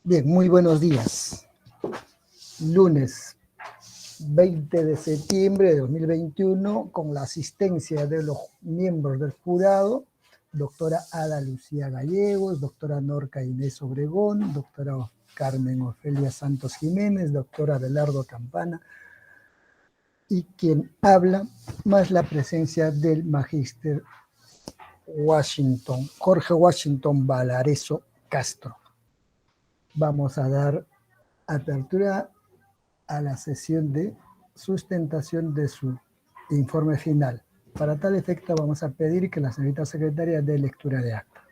Bien, muy buenos días. Lunes 20 de septiembre de 2021, con la asistencia de los miembros del jurado, doctora Ada Lucía Gallegos, doctora Norca Inés Obregón, doctora Carmen Ofelia Santos Jiménez, doctora Abelardo Campana, y quien habla, más la presencia del magíster Jorge Washington Valareso Castro. Vamos a dar apertura a la sesión de sustentación de su informe final. Para tal efecto vamos a pedir que la señorita secretaria dé lectura de acta.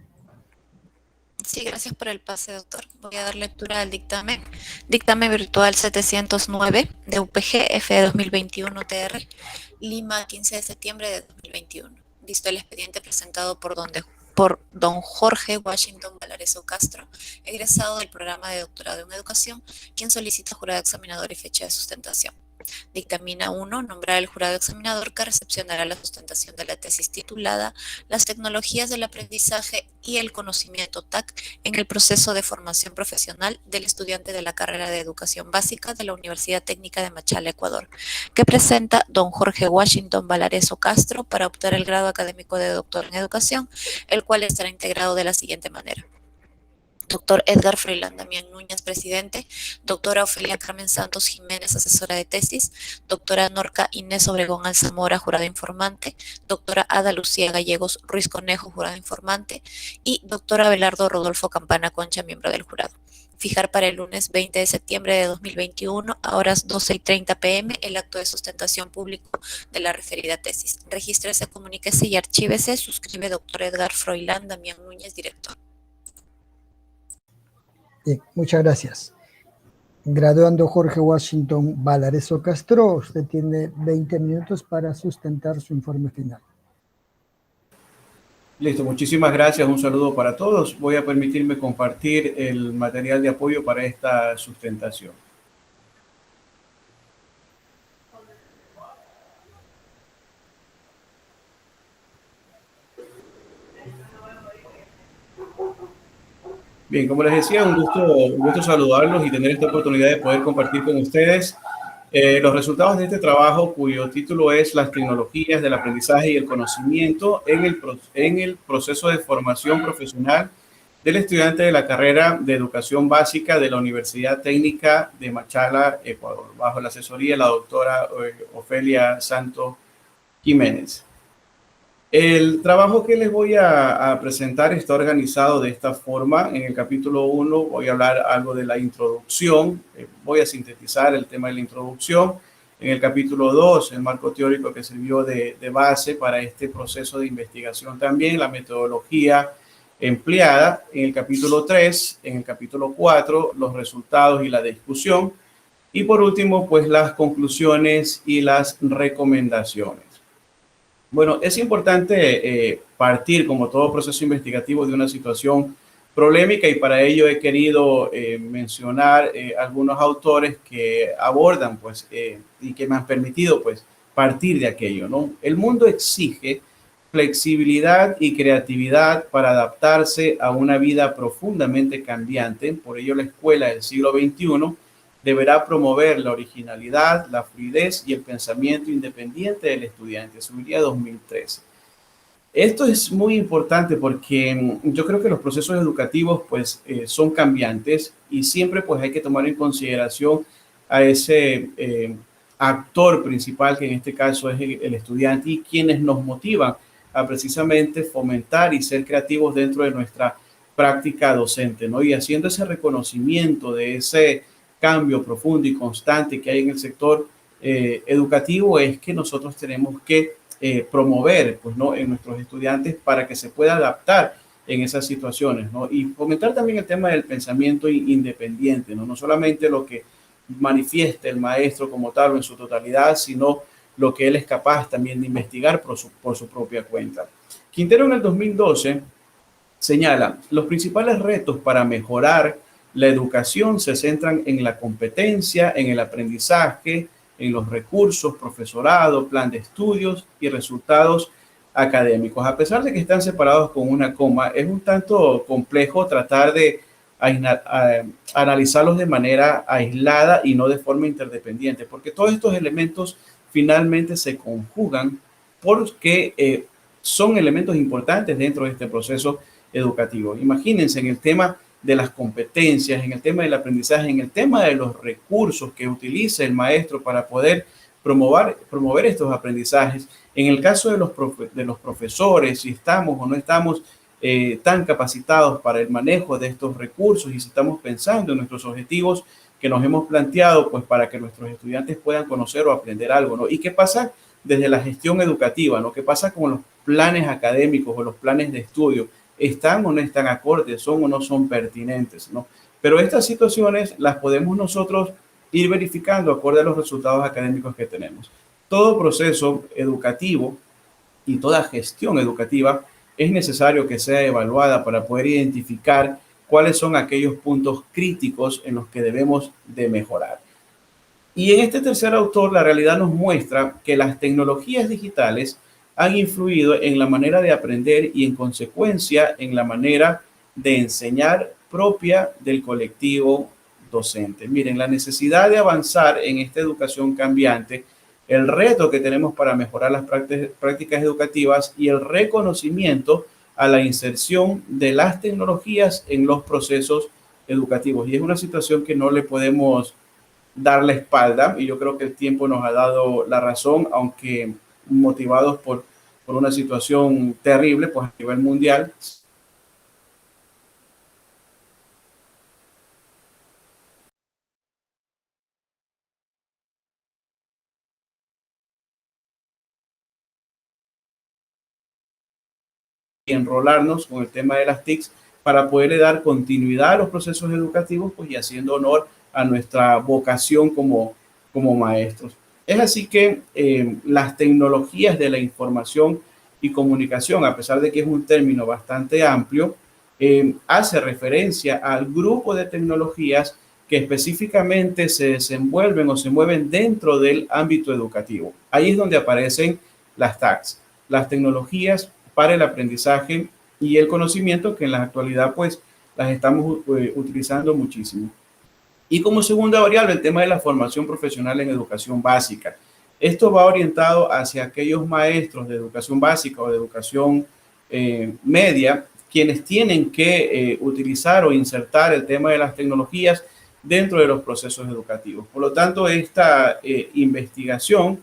Sí, gracias por el pase, doctor. Voy a dar lectura al dictamen. Dictamen virtual 709 de UPG F 2021 TR, Lima, 15 de septiembre de 2021. Visto el expediente presentado por don Jorge Washington Valareso Castro, egresado del programa de doctorado en educación, quien solicita jurado examinador y fecha de sustentación. Dictamina 1. Nombrar al jurado examinador que recepcionará la sustentación de la tesis titulada Las tecnologías del aprendizaje y el conocimiento TAC en el proceso de formación profesional del estudiante de la carrera de educación básica de la Universidad Técnica de Machala, Ecuador, que presenta don Jorge Washington Valareso Castro para optar el grado académico de doctor en educación, el cual estará integrado de la siguiente manera. Doctor Edgar Froilán Damián Núñez, presidente. Doctora Ofelia Carmen Santos Jiménez, asesora de tesis. Doctora Norca Inés Obregón Alzamora, jurado informante. Doctora Ada Lucía Gallegos Ruiz Conejo, jurado informante. Y doctora Abelardo Rodolfo Campana Concha, miembro del jurado. Fijar para el lunes 20 de septiembre de 2021 a horas 12:30 p.m. el acto de sustentación público de la referida tesis. Regístrese, comuníquese y archívese. Suscribe doctor Edgar Froilán Damián Núñez, director. Bien, muchas gracias. Graduando Jorge Washington Valareso Castro, usted tiene 20 minutos para sustentar su informe final. Listo, muchísimas gracias. Un saludo para todos. Voy a permitirme compartir el material de apoyo para esta sustentación. Bien, como les decía, un gusto saludarlos y tener esta oportunidad de poder compartir con ustedes los resultados de este trabajo, cuyo título es Las tecnologías del aprendizaje y el conocimiento en el proceso de formación profesional del estudiante de la carrera de educación básica de la Universidad Técnica de Machala, Ecuador, bajo la asesoría de la doctora Ofelia Santos Jiménez. El trabajo que les voy a presentar está organizado de esta forma. En el capítulo 1 voy a hablar algo de la introducción, voy a sintetizar el tema de la introducción. En el capítulo 2, el marco teórico que sirvió de base para este proceso de investigación también, la metodología empleada. En el capítulo 3, en el capítulo 4, los resultados y la discusión. Y por último, pues las conclusiones y las recomendaciones. Bueno, es importante partir, como todo proceso investigativo, de una situación problemática y para ello he querido mencionar algunos autores que abordan, pues, y que me han permitido, pues, partir de aquello, ¿no? El mundo exige flexibilidad y creatividad para adaptarse a una vida profundamente cambiante. Por ello, la escuela del siglo XXI deberá promover la originalidad, la fluidez y el pensamiento independiente del estudiante. Subiría 2013. Esto es muy importante porque yo creo que los procesos educativos pues son cambiantes y siempre pues hay que tomar en consideración a ese actor principal, que en este caso es el estudiante, y quienes nos motivan a precisamente fomentar y ser creativos dentro de nuestra práctica docente, ¿no? Y haciendo ese reconocimiento de ese cambio profundo y constante que hay en el sector educativo, es que nosotros tenemos que promover, pues, ¿no?, en nuestros estudiantes para que se pueda adaptar en esas situaciones, ¿no? Y fomentar también el tema del pensamiento independiente, ¿no? No solamente lo que manifiesta el maestro como tal o en su totalidad, sino lo que él es capaz también de investigar por su propia cuenta. Quintero en el 2012 señala, los principales retos para mejorar la educación se centran en la competencia, en el aprendizaje, en los recursos, profesorado, plan de estudios y resultados académicos. A pesar de que están separados con una coma, es un tanto complejo tratar de analizarlos de manera aislada y no de forma interdependiente, porque todos estos elementos finalmente se conjugan porque son elementos importantes dentro de este proceso educativo. Imagínense en el tema de las competencias, en el tema del aprendizaje, en el tema de los recursos que utiliza el maestro para poder promover estos aprendizajes. En el caso de los profesores, si estamos o no estamos tan capacitados para el manejo de estos recursos y si estamos pensando en nuestros objetivos que nos hemos planteado, pues para que nuestros estudiantes puedan conocer o aprender algo, ¿no? ¿Y qué pasa desde la gestión educativa, ¿no? ¿Qué pasa con los planes académicos o los planes de estudio? ¿Están o no están acordes? ¿Son o no son pertinentes, ¿no? Pero estas situaciones las podemos nosotros ir verificando acorde a los resultados académicos que tenemos. Todo proceso educativo y toda gestión educativa es necesario que sea evaluada para poder identificar cuáles son aquellos puntos críticos en los que debemos de mejorar. Y en este tercer autor, la realidad nos muestra que las tecnologías digitales han influido en la manera de aprender y en consecuencia en la manera de enseñar propia del colectivo docente. Miren, la necesidad de avanzar en esta educación cambiante, el reto que tenemos para mejorar las prácticas educativas y el reconocimiento a la inserción de las tecnologías en los procesos educativos. Y es una situación que no le podemos dar la espalda, y yo creo que el tiempo nos ha dado la razón, aunque motivados por una situación terrible pues a nivel mundial. Y enrolarnos con el tema de las TICs para poderle dar continuidad a los procesos educativos, pues, y haciendo honor a nuestra vocación como maestros. Es así que las tecnologías de la información y comunicación, a pesar de que es un término bastante amplio, hace referencia al grupo de tecnologías que específicamente se desenvuelven o se mueven dentro del ámbito educativo. Ahí es donde aparecen las TACs, las tecnologías para el aprendizaje y el conocimiento, que en la actualidad pues las estamos utilizando muchísimo. Y como segunda variable, el tema de la formación profesional en educación básica. Esto va orientado hacia aquellos maestros de educación básica o de educación media, quienes tienen que utilizar o insertar el tema de las tecnologías dentro de los procesos educativos. Por lo tanto, esta investigación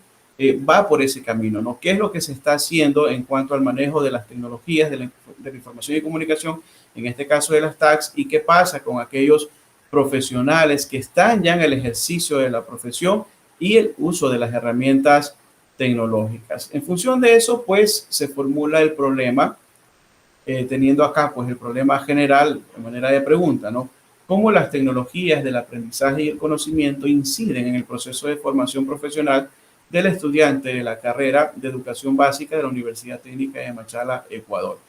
va por ese camino, ¿no? ¿Qué es lo que se está haciendo en cuanto al manejo de las tecnologías de la información y comunicación, en este caso de las TACs, y qué pasa con aquellos profesionales que están ya en el ejercicio de la profesión y el uso de las herramientas tecnológicas? En función de eso, pues, se formula el problema, teniendo acá, pues, el problema general de manera de pregunta, ¿no? ¿Cómo las tecnologías del aprendizaje y el conocimiento inciden en el proceso de formación profesional del estudiante de la carrera de educación básica de la Universidad Técnica de Machala, Ecuador?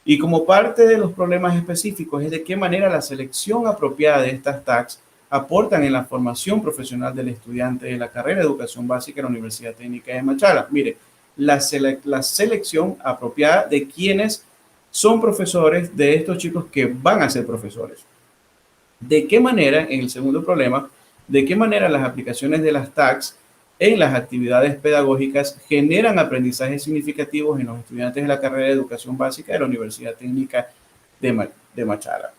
Y como parte de los problemas específicos es de qué manera la selección apropiada de estas TACs aportan en la formación profesional del estudiante de la carrera de educación básica de la Universidad Técnica de Machala. Mire, la selección apropiada de quienes son profesores de estos chicos que van a ser profesores. ¿De qué manera, en el segundo problema, de qué manera las aplicaciones de las TACs en las actividades pedagógicas generan aprendizajes significativos en los estudiantes de la carrera de educación básica de la Universidad Técnica de Machala?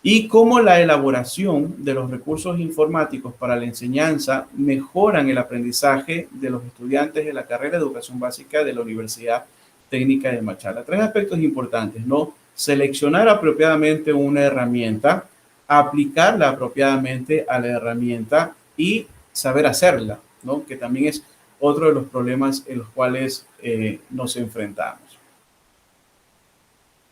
Y cómo la elaboración de los recursos informáticos para la enseñanza mejoran el aprendizaje de los estudiantes de la carrera de educación básica de la Universidad Técnica de Machala. Tres aspectos importantes, ¿no? Seleccionar apropiadamente una herramienta, aplicarla apropiadamente a la herramienta y saber hacerla, ¿no? Que también es otro de los problemas en los cuales nos enfrentamos.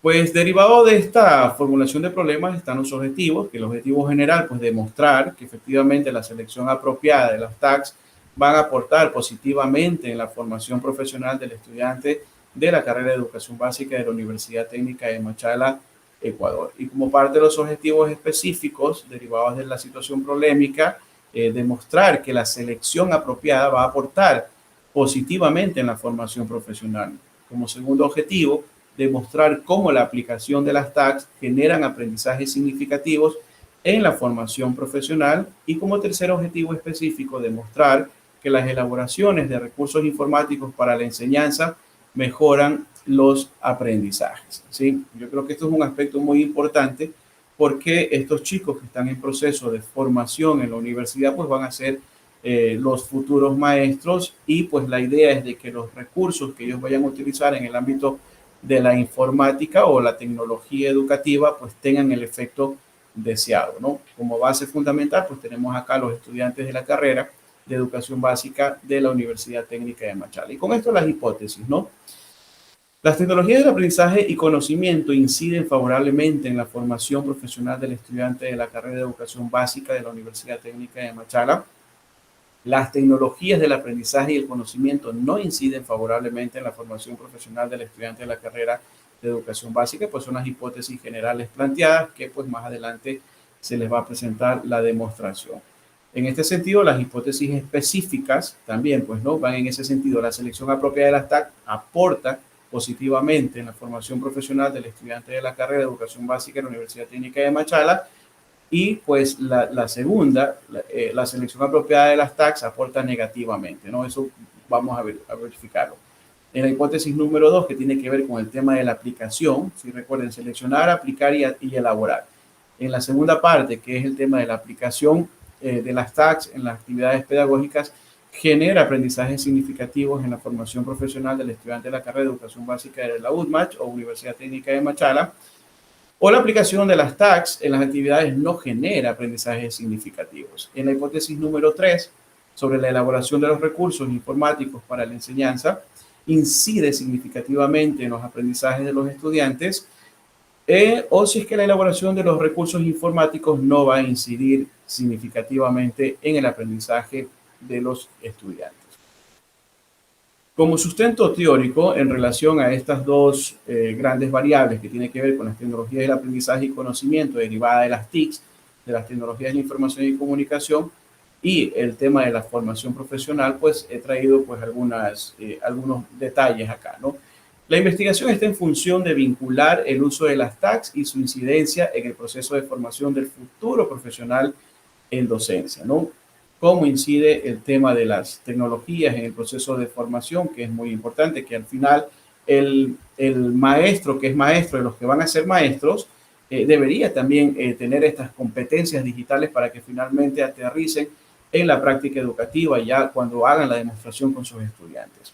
Pues derivado de esta formulación de problemas están los objetivos, que el objetivo general, pues demostrar que efectivamente la selección apropiada de las TACs van a aportar positivamente en la formación profesional del estudiante de la carrera de educación básica de la Universidad Técnica de Machala, Ecuador. Y como parte de los objetivos específicos derivados de la situación problemática, demostrar que la selección apropiada va a aportar positivamente en la formación profesional. Como segundo objetivo, demostrar cómo la aplicación de las TACs generan aprendizajes significativos en la formación profesional y como tercer objetivo específico, demostrar que las elaboraciones de recursos informáticos para la enseñanza mejoran los aprendizajes, ¿sí? Yo creo que esto es un aspecto muy importante porque estos chicos que están en proceso de formación en la universidad pues van a ser los futuros maestros y pues la idea es de que los recursos que ellos vayan a utilizar en el ámbito de la informática o la tecnología educativa pues tengan el efecto deseado, ¿no? Como base fundamental pues tenemos acá los estudiantes de la carrera de educación básica de la Universidad Técnica de Machala. Y con esto las hipótesis, ¿no? Las tecnologías del aprendizaje y conocimiento inciden favorablemente en la formación profesional del estudiante de la carrera de educación básica de la Universidad Técnica de Machala. Las tecnologías del aprendizaje y el conocimiento no inciden favorablemente en la formación profesional del estudiante de la carrera de educación básica, pues son las hipótesis generales planteadas que pues más adelante se les va a presentar la demostración. En este sentido, las hipótesis específicas también pues no van en ese sentido. La selección apropiada de las TAC aporta positivamente en la formación profesional del estudiante de la carrera de educación básica en la Universidad Técnica de Machala. Y pues la segunda, la selección apropiada de las TACs aporta negativamente, ¿no? Eso vamos a verificarlo. En la hipótesis número 2, que tiene que ver con el tema de la aplicación, si recuerden, seleccionar, aplicar y elaborar. En la segunda parte, que es el tema de la aplicación de las TACs en las actividades pedagógicas, genera aprendizajes significativos en la formación profesional del estudiante de la carrera de educación básica de la UTMACH o Universidad Técnica de Machala. O la aplicación de las TACs en las actividades no genera aprendizajes significativos. En la hipótesis número 3, sobre la elaboración de los recursos informáticos para la enseñanza, incide significativamente en los aprendizajes de los estudiantes, o si es que la elaboración de los recursos informáticos no va a incidir significativamente en el aprendizaje de los estudiantes. Como sustento teórico en relación a estas dos grandes variables que tienen que ver con las tecnologías del aprendizaje y conocimiento derivada de las TICs, de las tecnologías de información y comunicación y el tema de la formación profesional, pues he traído pues algunos detalles acá, ¿no? La investigación está en función de vincular el uso de las TACs y su incidencia en el proceso de formación del futuro profesional en docencia, ¿no? Cómo incide el tema de las tecnologías en el proceso de formación, que es muy importante, que al final el maestro, que es maestro de los que van a ser maestros, debería también tener estas competencias digitales para que finalmente aterricen en la práctica educativa ya cuando hagan la demostración con sus estudiantes.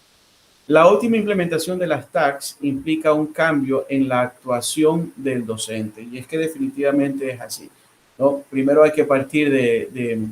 La óptima implementación de las TACs implica un cambio en la actuación del docente, y es que definitivamente es así, ¿no? Primero hay que partir de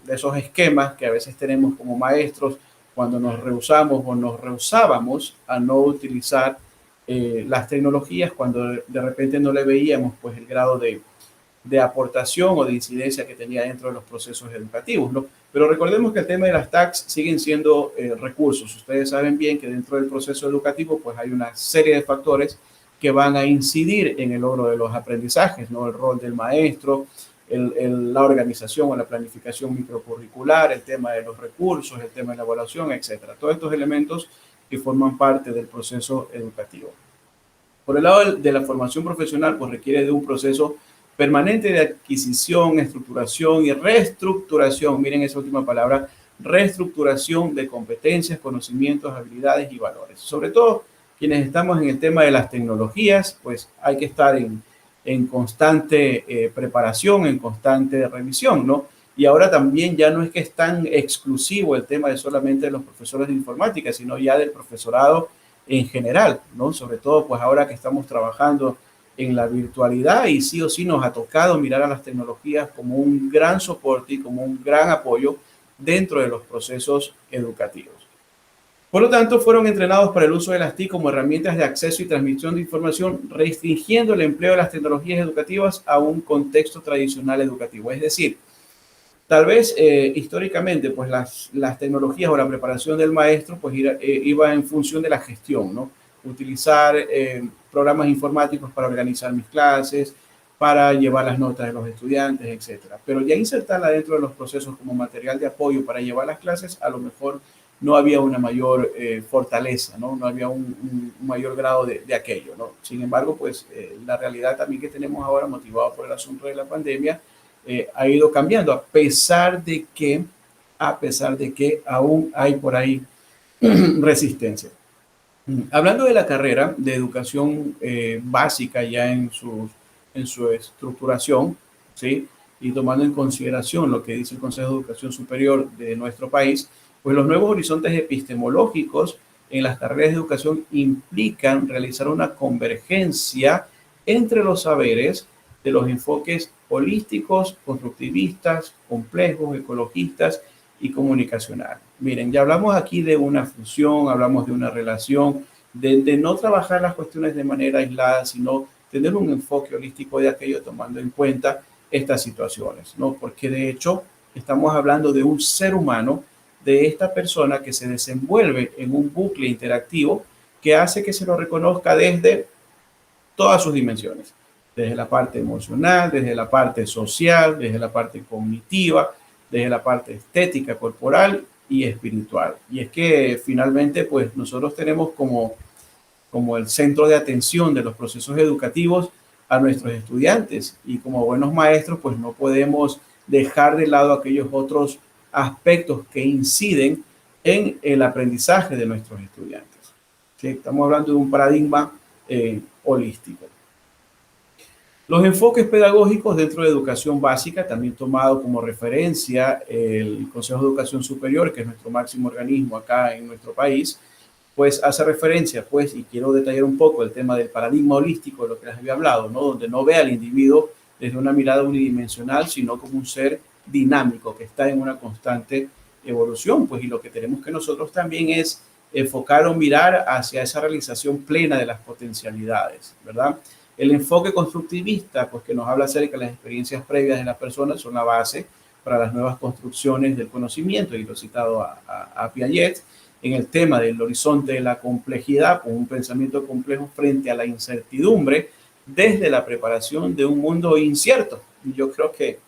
esos esquemas que a veces tenemos como maestros cuando nos rehusamos o nos rehusábamos a no utilizar las tecnologías cuando de repente no le veíamos pues el grado de aportación o de incidencia que tenía dentro de los procesos educativos, ¿no? Pero recordemos que el tema de las TACs siguen siendo recursos. Ustedes saben bien que dentro del proceso educativo pues hay una serie de factores que van a incidir en el logro de los aprendizajes, ¿no? El rol del maestro, la organización o la planificación microcurricular, el tema de los recursos, el tema de la evaluación, etcétera. Todos estos elementos que forman parte del proceso educativo. Por el lado de la formación profesional, pues requiere de un proceso permanente de adquisición, estructuración y reestructuración. Miren esa última palabra, reestructuración de competencias, conocimientos, habilidades y valores. Sobre todo quienes estamos en el tema de las tecnologías, pues hay que estar en constante preparación, en constante revisión, ¿no? Y ahora también ya no es que es tan exclusivo el tema de solamente los profesores de informática, sino ya del profesorado en general, ¿no? Sobre todo, pues ahora que estamos trabajando en la virtualidad y sí o sí nos ha tocado mirar a las tecnologías como un gran soporte y como un gran apoyo dentro de los procesos educativos. Por lo tanto, fueron entrenados para el uso de las TIC como herramientas de acceso y transmisión de información, restringiendo el empleo de las tecnologías educativas a un contexto tradicional educativo. Es decir, tal vez históricamente, pues las tecnologías o la preparación del maestro, pues iba en función de la gestión, ¿no? Utilizar programas informáticos para organizar mis clases, para llevar las notas de los estudiantes, etcétera. Pero ya insertarla dentro de los procesos como material de apoyo para llevar las clases, a lo mejor no había una mayor fortaleza, ¿no? No había un mayor grado de aquello, ¿no? Sin embargo, pues la realidad también que tenemos ahora, motivado por el asunto de la pandemia, ha ido cambiando, a pesar de que aún hay por ahí resistencia. Hablando de la carrera de educación básica ya en su estructuración, ¿sí? Y tomando en consideración lo que dice el Consejo de Educación Superior de nuestro país, pues los nuevos horizontes epistemológicos en las carreras de educación implican realizar una convergencia entre los saberes de los enfoques holísticos, constructivistas, complejos, ecologistas y comunicacional. Miren, ya hablamos aquí de una fusión, hablamos de una relación, de no trabajar las cuestiones de manera aislada, sino tener un enfoque holístico de aquello tomando en cuenta estas situaciones, ¿no? Porque de hecho estamos hablando de un ser humano, de esta persona que se desenvuelve en un bucle interactivo que hace que se lo reconozca desde todas sus dimensiones, desde la parte emocional, desde la parte social, desde la parte cognitiva, desde la parte estética, corporal y espiritual. Y es que finalmente, pues nosotros tenemos como el centro de atención de los procesos educativos a nuestros estudiantes, y como buenos maestros, pues no podemos dejar de lado aquellos otros aspectos que inciden en el aprendizaje de nuestros estudiantes. ¿Sí? Estamos hablando de un paradigma holístico. Los enfoques pedagógicos dentro de educación básica, también tomado como referencia el Consejo de Educación Superior, que es nuestro máximo organismo acá en nuestro país, pues hace referencia, pues, y quiero detallar un poco el tema del paradigma holístico, de lo que les había hablado, ¿no? Donde no ve al individuo desde una mirada unidimensional, sino como un ser dinámico que está en una constante evolución, pues, y lo que tenemos que nosotros también es enfocar o mirar hacia esa realización plena de las potencialidades, ¿verdad? El enfoque constructivista, pues que nos habla acerca de las experiencias previas de las personas, son la base para las nuevas construcciones del conocimiento, y lo he citado a Piaget, en el tema del horizonte de la complejidad, con un pensamiento complejo frente a la incertidumbre, desde la preparación de un mundo incierto. Y yo creo que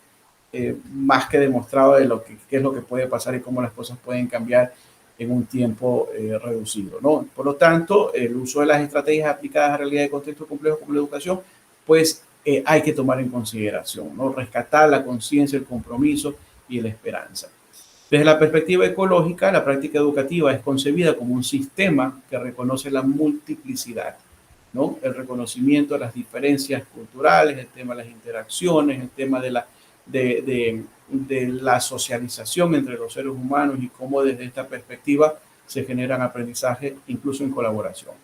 más que demostrado de lo que qué es lo que puede pasar y cómo las cosas pueden cambiar en un tiempo reducido, ¿no? Por lo tanto, el uso de las estrategias aplicadas a realidad de contextos complejos como la educación, pues hay que tomar en consideración, ¿no? Rescatar la conciencia, el compromiso y la esperanza. Desde la perspectiva ecológica, la práctica educativa es concebida como un sistema que reconoce la multiplicidad, ¿no? El reconocimiento de las diferencias culturales, el tema de las interacciones, el tema de la socialización entre los seres humanos, y cómo desde esta perspectiva se generan aprendizajes incluso en colaboración.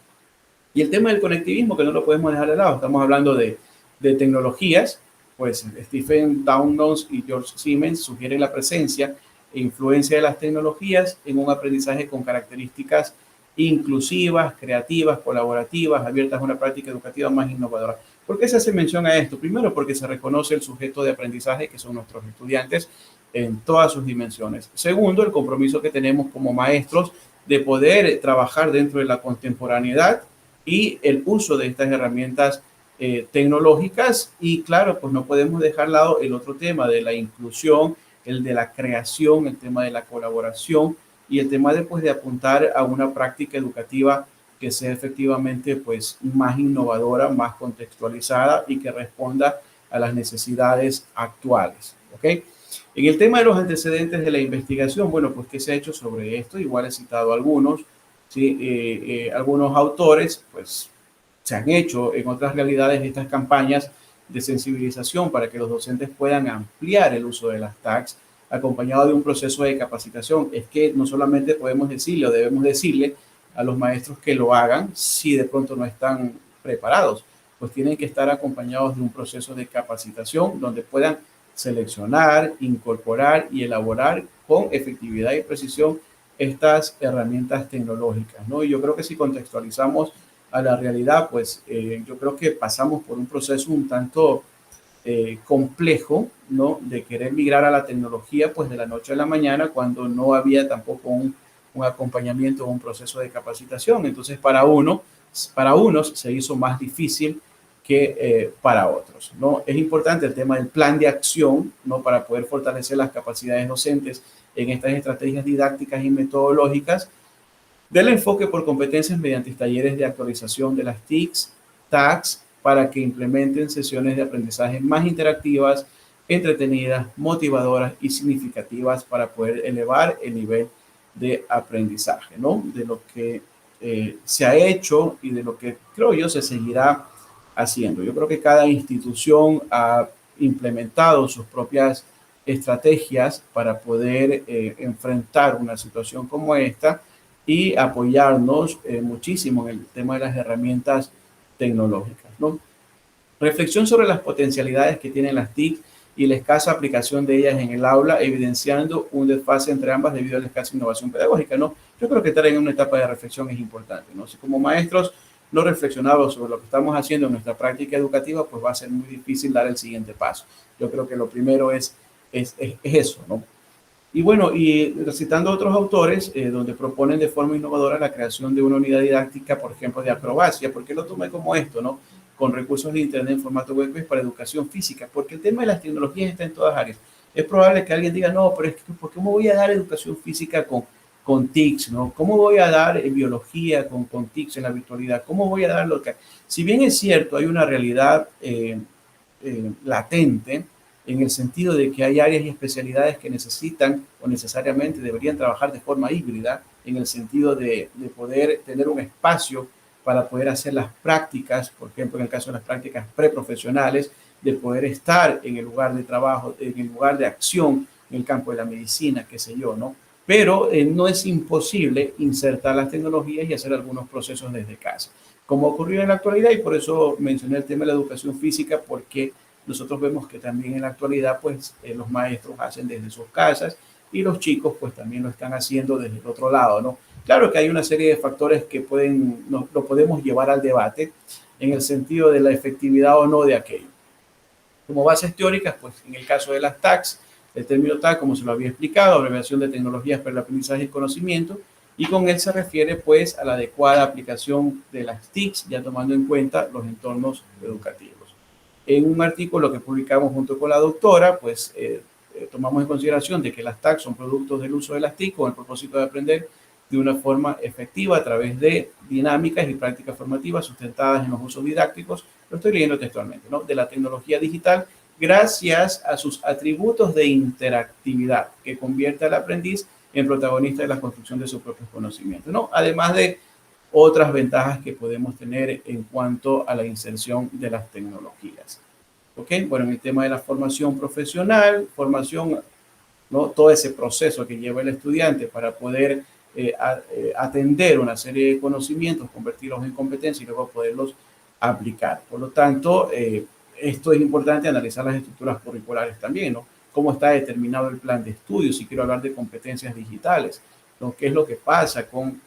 Y el tema del conectivismo, que no lo podemos dejar de lado, estamos hablando de tecnologías, pues Stephen Doudna y George Siemens sugieren la presencia e influencia de las tecnologías en un aprendizaje con características inclusivas, creativas, colaborativas, abiertas a una práctica educativa más innovadora. ¿Por qué se hace mención a esto? Primero, porque se reconoce el sujeto de aprendizaje, que son nuestros estudiantes, en todas sus dimensiones. Segundo, el compromiso que tenemos como maestros de poder trabajar dentro de la contemporaneidad y el uso de estas herramientas tecnológicas. Y claro, pues no podemos dejar de lado el otro tema de la inclusión, el de la creación, el tema de la colaboración y el tema de apuntar a una práctica educativa que sea efectivamente pues más innovadora, más contextualizada y que responda a las necesidades actuales. ¿Ok? En el tema de los antecedentes de la investigación, bueno, pues ¿qué se ha hecho sobre esto? Igual he citado algunos, ¿sí? Algunos autores, pues se han hecho en otras realidades estas campañas de sensibilización para que los docentes puedan ampliar el uso de las TACs, acompañado de un proceso de capacitación. Es que no solamente podemos decirle o debemos decirle a los maestros que lo hagan si de pronto no están preparados, pues tienen que estar acompañados de un proceso de capacitación donde puedan seleccionar, incorporar y elaborar con efectividad y precisión estas herramientas tecnológicas, ¿no? Y yo creo que si contextualizamos a la realidad, pues yo creo que pasamos por un proceso un tanto complejo, ¿no? De querer migrar a la tecnología, pues de la noche a la mañana, cuando no había tampoco un acompañamiento o un proceso de capacitación. Entonces, para unos se hizo más difícil que para otros, ¿no? Es importante el tema del plan de acción, ¿no? Para poder fortalecer las capacidades docentes en estas estrategias didácticas y metodológicas, del enfoque por competencias mediante talleres de actualización de las TICs, TACs, para que implementen sesiones de aprendizaje más interactivas, entretenidas, motivadoras y significativas para poder elevar el nivel de aprendizaje, ¿no? De lo que se ha hecho y de lo que creo yo se seguirá haciendo. Yo creo que cada institución ha implementado sus propias estrategias para poder enfrentar una situación como esta y apoyarnos muchísimo en el tema de las herramientas tecnológicas, ¿no? Reflexión sobre las potencialidades que tienen las TIC y la escasa aplicación de ellas en el aula, evidenciando un desfase entre ambas debido a la escasa innovación pedagógica, ¿no? Yo creo que estar en una etapa de reflexión es importante, ¿no? Si como maestros no reflexionamos sobre lo que estamos haciendo en nuestra práctica educativa, pues va a ser muy difícil dar el siguiente paso. Yo creo que lo primero es eso, ¿no? Y bueno, y citando otros autores, donde proponen de forma innovadora la creación de una unidad didáctica, por ejemplo, de acrobacia. ¿Por qué lo tomé como esto, no? Con recursos de Internet en formato web para educación física, porque el tema de las tecnologías está en todas áreas. Es probable que alguien diga, no, pero es que, ¿por qué me voy a dar educación física con TICs, ¿no? ¿Cómo voy a dar biología con TICs en la virtualidad? ¿Cómo voy a dar lo que...? Si bien es cierto, hay una realidad latente, en el sentido de que hay áreas y especialidades que necesitan o necesariamente deberían trabajar de forma híbrida, en el sentido de poder tener un espacio para poder hacer las prácticas, por ejemplo, en el caso de las prácticas preprofesionales, de poder estar en el lugar de trabajo, en el lugar de acción, en el campo de la medicina, qué sé yo, ¿no? Pero no es imposible insertar las tecnologías y hacer algunos procesos desde casa, como ocurrió en la actualidad, y por eso mencioné el tema de la educación física, porque nosotros vemos que también en la actualidad, pues, los maestros hacen desde sus casas y los chicos, pues, también lo están haciendo desde el otro lado, ¿no? Claro que hay una serie de factores que lo podemos llevar al debate en el sentido de la efectividad o no de aquello. Como bases teóricas, pues, en el caso de las TACs, el término TAC, como se lo había explicado, abreviación de tecnologías para el aprendizaje y conocimiento, y con él se refiere, pues, a la adecuada aplicación de las TICs, ya tomando en cuenta los entornos educativos. En un artículo que publicamos junto con la doctora, pues tomamos en consideración de que las TAC son productos del uso de las TIC con el propósito de aprender de una forma efectiva a través de dinámicas y prácticas formativas sustentadas en los usos didácticos, lo estoy leyendo textualmente, ¿no? De la tecnología digital, gracias a sus atributos de interactividad que convierte al aprendiz en protagonista de la construcción de sus propios conocimientos, ¿no? Además de otras ventajas que podemos tener en cuanto a la inserción de las tecnologías. ¿Ok? Bueno, en el tema de la formación profesional, ¿no? Todo ese proceso que lleva el estudiante para poder atender una serie de conocimientos, convertirlos en competencias y luego poderlos aplicar. Por lo tanto, esto es importante analizar las estructuras curriculares también, ¿no? Cómo está determinado el plan de estudio, si quiero hablar de competencias digitales, ¿no? ¿Qué es lo que pasa con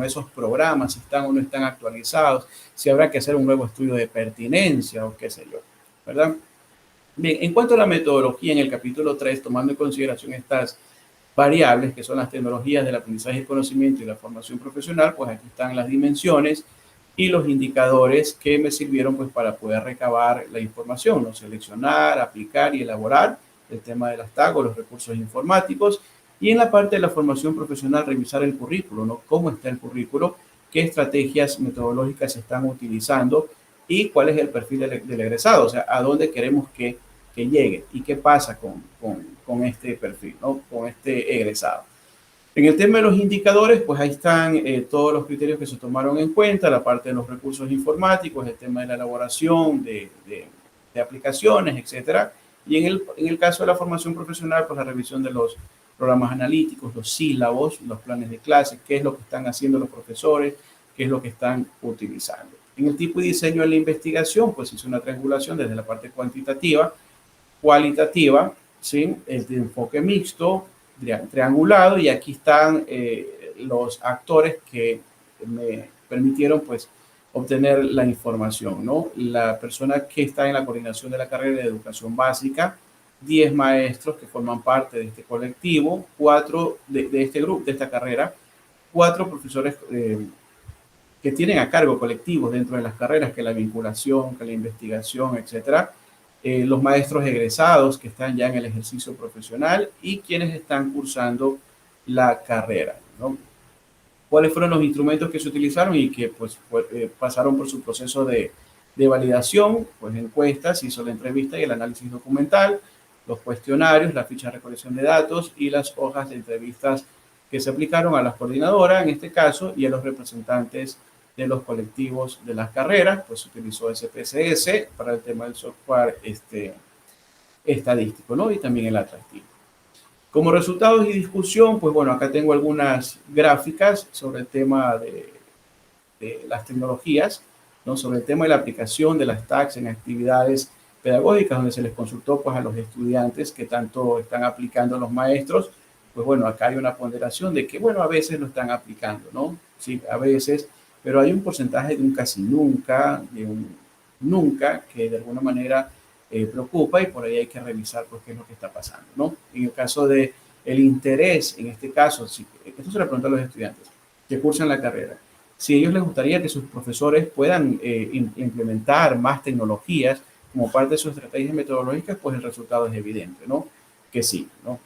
esos programas? Si están o no están actualizados, si habrá que hacer un nuevo estudio de pertinencia o qué sé yo, ¿verdad? Bien, en cuanto a la metodología, en el capítulo 3, tomando en consideración estas variables, que son las tecnologías del aprendizaje y conocimiento y la formación profesional, pues aquí están las dimensiones y los indicadores que me sirvieron, pues, para poder recabar la información, ¿no? Seleccionar, aplicar y elaborar el tema de las TAC o los recursos informáticos. Y en la parte de la formación profesional, revisar el currículo, ¿no? ¿Cómo está el currículo? ¿Qué estrategias metodológicas se están utilizando? ¿Y cuál es el perfil del egresado? O sea, ¿a dónde queremos que llegue? ¿Y qué pasa con este perfil, ¿no? Con este egresado. En el tema de los indicadores, pues ahí están todos los criterios que se tomaron en cuenta, la parte de los recursos informáticos, el tema de la elaboración de aplicaciones, etcétera. Y en el caso de la formación profesional, pues la revisión de los programas analíticos, los sílabos, los planes de clase, qué es lo que están haciendo los profesores, qué es lo que están utilizando. En el tipo de diseño de la investigación, pues hice una triangulación desde la parte cuantitativa, cualitativa, ¿sí? El de enfoque mixto, triangulado, y aquí están los actores que me permitieron, pues, obtener la información, ¿no? La persona que está en la coordinación de la carrera de educación básica, 10 maestros que forman parte de este colectivo, 4 de este grupo, de esta carrera, 4 profesores que tienen a cargo colectivos dentro de las carreras, que la vinculación, que la investigación, etcétera, los maestros egresados que están ya en el ejercicio profesional y quienes están cursando la carrera, ¿no? ¿Cuáles fueron los instrumentos que se utilizaron y que pues, pasaron por su proceso de validación? Pues encuestas, hizo la entrevista y el análisis documental, los cuestionarios, la ficha de recolección de datos y las hojas de entrevistas que se aplicaron a la coordinadora, en este caso, y a los representantes de los colectivos de las carreras. Pues se utilizó SPSS para el tema del software estadístico, ¿no? Y también el atractivo. Como resultados y discusión, pues bueno, acá tengo algunas gráficas sobre el tema de las tecnologías, ¿no? Sobre el tema de la aplicación de las TACs en actividades pedagógicas, donde se les consultó pues, a los estudiantes que tanto están aplicando los maestros. Pues bueno, acá hay una ponderación de que, bueno, a veces lo están aplicando, ¿no? Sí, a veces, pero hay un porcentaje de un casi nunca, de un nunca, que de alguna manera preocupa y por ahí hay que revisar pues, qué es lo que está pasando, ¿no? En el caso de el interés, en este caso, si, esto se le pregunta a los estudiantes que cursan la carrera, si a ellos les gustaría que sus profesores puedan implementar más tecnologías como parte de sus estrategias metodológicas, pues el resultado es evidente, ¿no? Que sí, ¿no?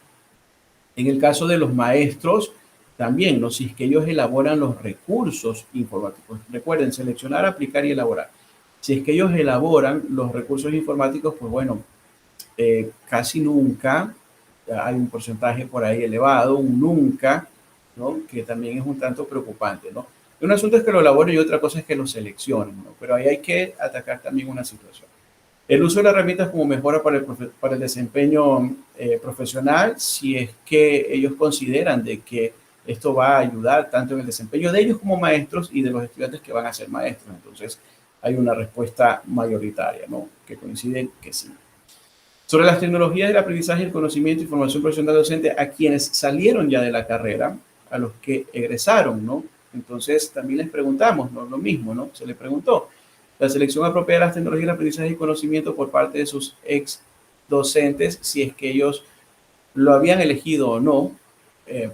En el caso de los maestros, también, ¿no? Si es que ellos elaboran los recursos informáticos. Recuerden, seleccionar, aplicar y elaborar. Si es que ellos elaboran los recursos informáticos, pues bueno, casi nunca, hay un porcentaje por ahí elevado, un nunca, ¿no? Que también es un tanto preocupante, ¿no? Un asunto es que lo elaboren y otra cosa es que lo seleccionen, ¿no? Pero ahí hay que atacar también una situación. El uso de las herramientas como mejora para el desempeño profesional, si es que ellos consideran de que esto va a ayudar tanto en el desempeño de ellos como maestros y de los estudiantes que van a ser maestros. Entonces, hay una respuesta mayoritaria, ¿no? Que coinciden que sí. Sobre las tecnologías del aprendizaje, el conocimiento y formación profesional docente a quienes salieron ya de la carrera, a los que egresaron, ¿no? Entonces, también les preguntamos, ¿no? Lo mismo, ¿no? Se les preguntó. La selección apropiada de las tecnologías de aprendizaje y conocimiento por parte de sus ex docentes, si es que ellos lo habían elegido o no,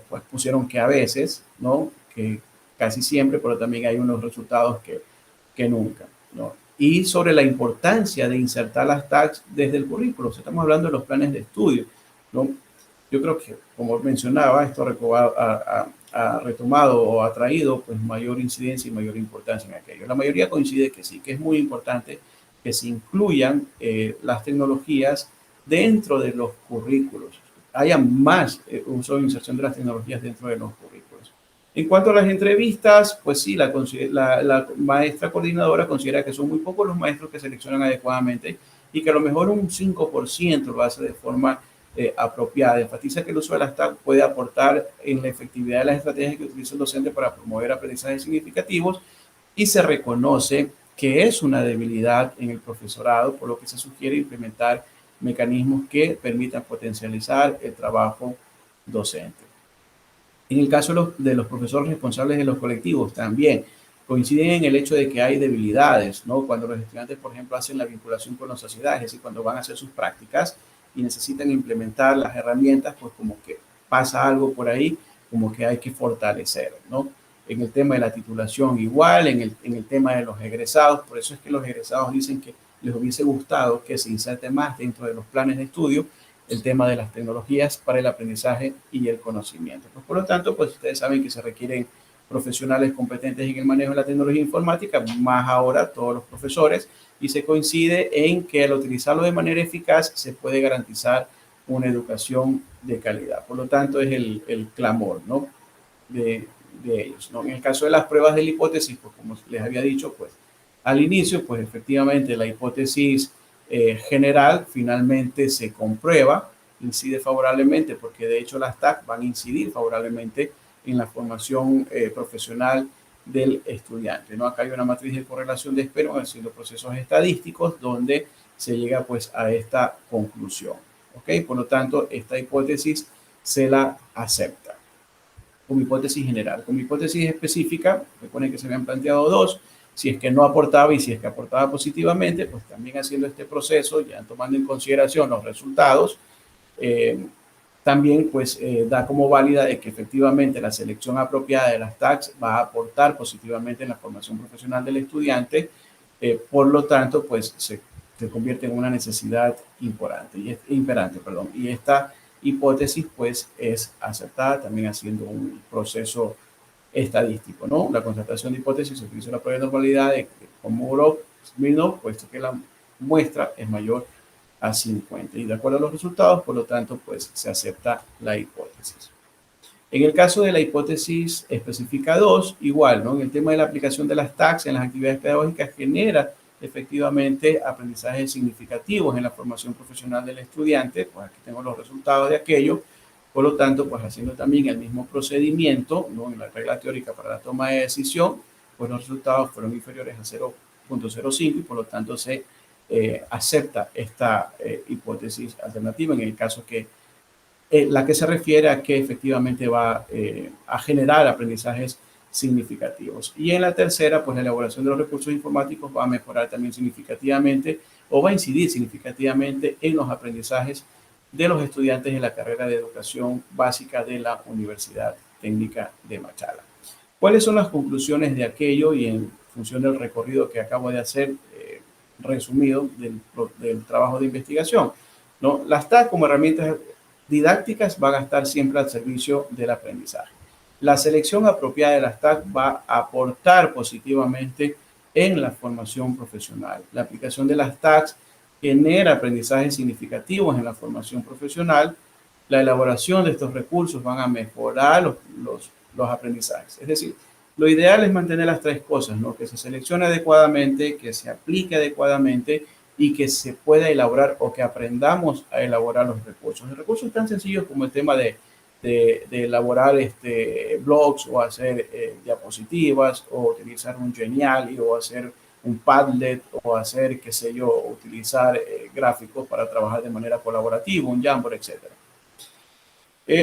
pues pusieron que a veces, ¿no? Que casi siempre, pero también hay unos resultados que nunca, ¿no? Y sobre la importancia de insertar las TACs desde el currículo. Estamos hablando de los planes de estudio, ¿no? Yo creo que, como mencionaba, esto ha retomado o ha traído pues, mayor incidencia y mayor importancia en aquello. La mayoría coincide que sí, que es muy importante que se incluyan las tecnologías dentro de los currículos. Haya más uso e inserción de las tecnologías dentro de los currículos. En cuanto a las entrevistas, pues sí, la maestra coordinadora considera que son muy pocos los maestros que seleccionan adecuadamente y que a lo mejor un 5% lo hace de forma apropiada. Enfatiza que el uso de las TAC puede aportar en la efectividad de las estrategias que utiliza el docente para promover aprendizajes significativos y se reconoce que es una debilidad en el profesorado, por lo que se sugiere implementar mecanismos que permitan potencializar el trabajo docente. En el caso de los profesores responsables de los colectivos, también coinciden en el hecho de que hay debilidades, ¿no? Cuando los estudiantes, por ejemplo, hacen la vinculación con la sociedad, es decir, cuando van a hacer sus prácticas y necesitan implementar las herramientas, pues como que pasa algo por ahí, como que hay que fortalecer, ¿no? En el tema de la titulación igual, en el tema de los egresados, por eso es que los egresados dicen que les hubiese gustado que se inserte más dentro de los planes de estudio el tema de las tecnologías para el aprendizaje y el conocimiento. Pues, por lo tanto, pues ustedes saben que se requieren profesionales competentes en el manejo de la tecnología informática, más ahora todos los profesores, y se coincide en que al utilizarlo de manera eficaz se puede garantizar una educación de calidad. Por lo tanto, es el clamor, ¿no? de ellos, ¿no? En el caso de las pruebas de la hipótesis, pues como les había dicho, pues al inicio, pues efectivamente la hipótesis general finalmente se comprueba, incide favorablemente, porque de hecho las TAC van a incidir favorablemente en la formación profesional del estudiante, ¿no? Acá hay una matriz de correlación de espero haciendo procesos estadísticos donde se llega pues a esta conclusión, ¿ok? Por lo tanto, esta hipótesis se la acepta como hipótesis general. Como hipótesis específica, recuerden que se habían planteado dos, si es que no aportaba y si es que aportaba positivamente, pues también haciendo este proceso, ya tomando en consideración los resultados, también pues da como válida de que efectivamente la selección apropiada de las TACs va a aportar positivamente en la formación profesional del estudiante, por lo tanto pues se convierte en una necesidad imperante, y esta hipótesis pues es aceptada también haciendo un proceso estadístico, ¿no? La constatación de hipótesis se utiliza la prueba de normalidad de Komorov-Smirnov, puesto que la muestra es mayor a 50 y de acuerdo a los resultados, por lo tanto, pues se acepta la hipótesis. En el caso de la hipótesis específica 2, igual, ¿no? En el tema de la aplicación de las TACs en las actividades pedagógicas genera efectivamente aprendizajes significativos en la formación profesional del estudiante, pues aquí tengo los resultados de aquello, por lo tanto, pues haciendo también el mismo procedimiento, ¿no? En la regla teórica para la toma de decisión, pues los resultados fueron inferiores a 0.05 y por lo tanto se acepta esta hipótesis alternativa en el caso que la que se refiere a que efectivamente va a generar aprendizajes significativos. Y en la tercera, pues la elaboración de los recursos informáticos va a mejorar también significativamente o va a incidir significativamente en los aprendizajes de los estudiantes de la carrera de educación básica de la Universidad Técnica de Machala. ¿Cuáles son las conclusiones de aquello? Y en función del recorrido que acabo de hacer, resumido del trabajo de investigación, ¿no? Las TAC como herramientas didácticas van a estar siempre al servicio del aprendizaje. La selección apropiada de las TAC va a aportar positivamente en la formación profesional. La aplicación de las TAC genera aprendizajes significativos en la formación profesional. La elaboración de estos recursos van a mejorar los aprendizajes. Es decir, lo ideal es mantener las tres cosas, ¿no? Que se seleccione adecuadamente, que se aplique adecuadamente y que se pueda elaborar o que aprendamos a elaborar los recursos. Los recursos tan sencillos como el tema de elaborar blogs o hacer diapositivas o utilizar un Geniali o hacer un Padlet o hacer, qué sé yo, utilizar gráficos para trabajar de manera colaborativa, un Jamboard, etcétera.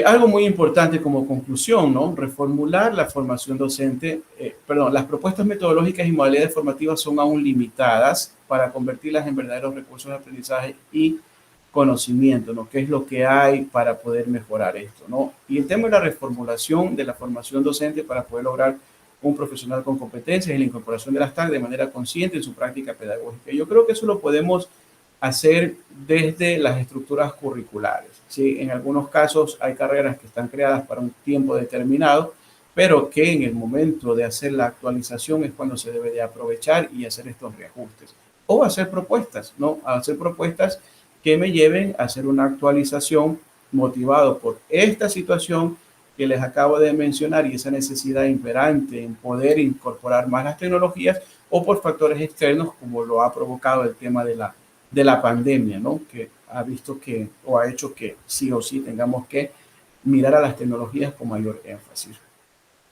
Algo muy importante como conclusión, ¿no? Reformular la formación docente, las propuestas metodológicas y modalidades formativas son aún limitadas para convertirlas en verdaderos recursos de aprendizaje y conocimiento, ¿no? ¿Qué es lo que hay para poder mejorar esto, ¿no? Y el tema de la reformulación de la formación docente para poder lograr un profesional con competencias y la incorporación de las TAC de manera consciente en su práctica pedagógica. Yo creo que eso lo podemos hacer desde las estructuras curriculares, ¿sí? En algunos casos hay carreras que están creadas para un tiempo determinado, pero que en el momento de hacer la actualización es cuando se debe de aprovechar y hacer estos reajustes. O hacer propuestas, ¿no? Hacer propuestas que me lleven a hacer una actualización motivado por esta situación que les acabo de mencionar y esa necesidad imperante en poder incorporar más las tecnologías o por factores externos como lo ha provocado el tema de la pandemia, ¿no? Que ha visto que o ha hecho que sí o sí tengamos que mirar a las tecnologías con mayor énfasis.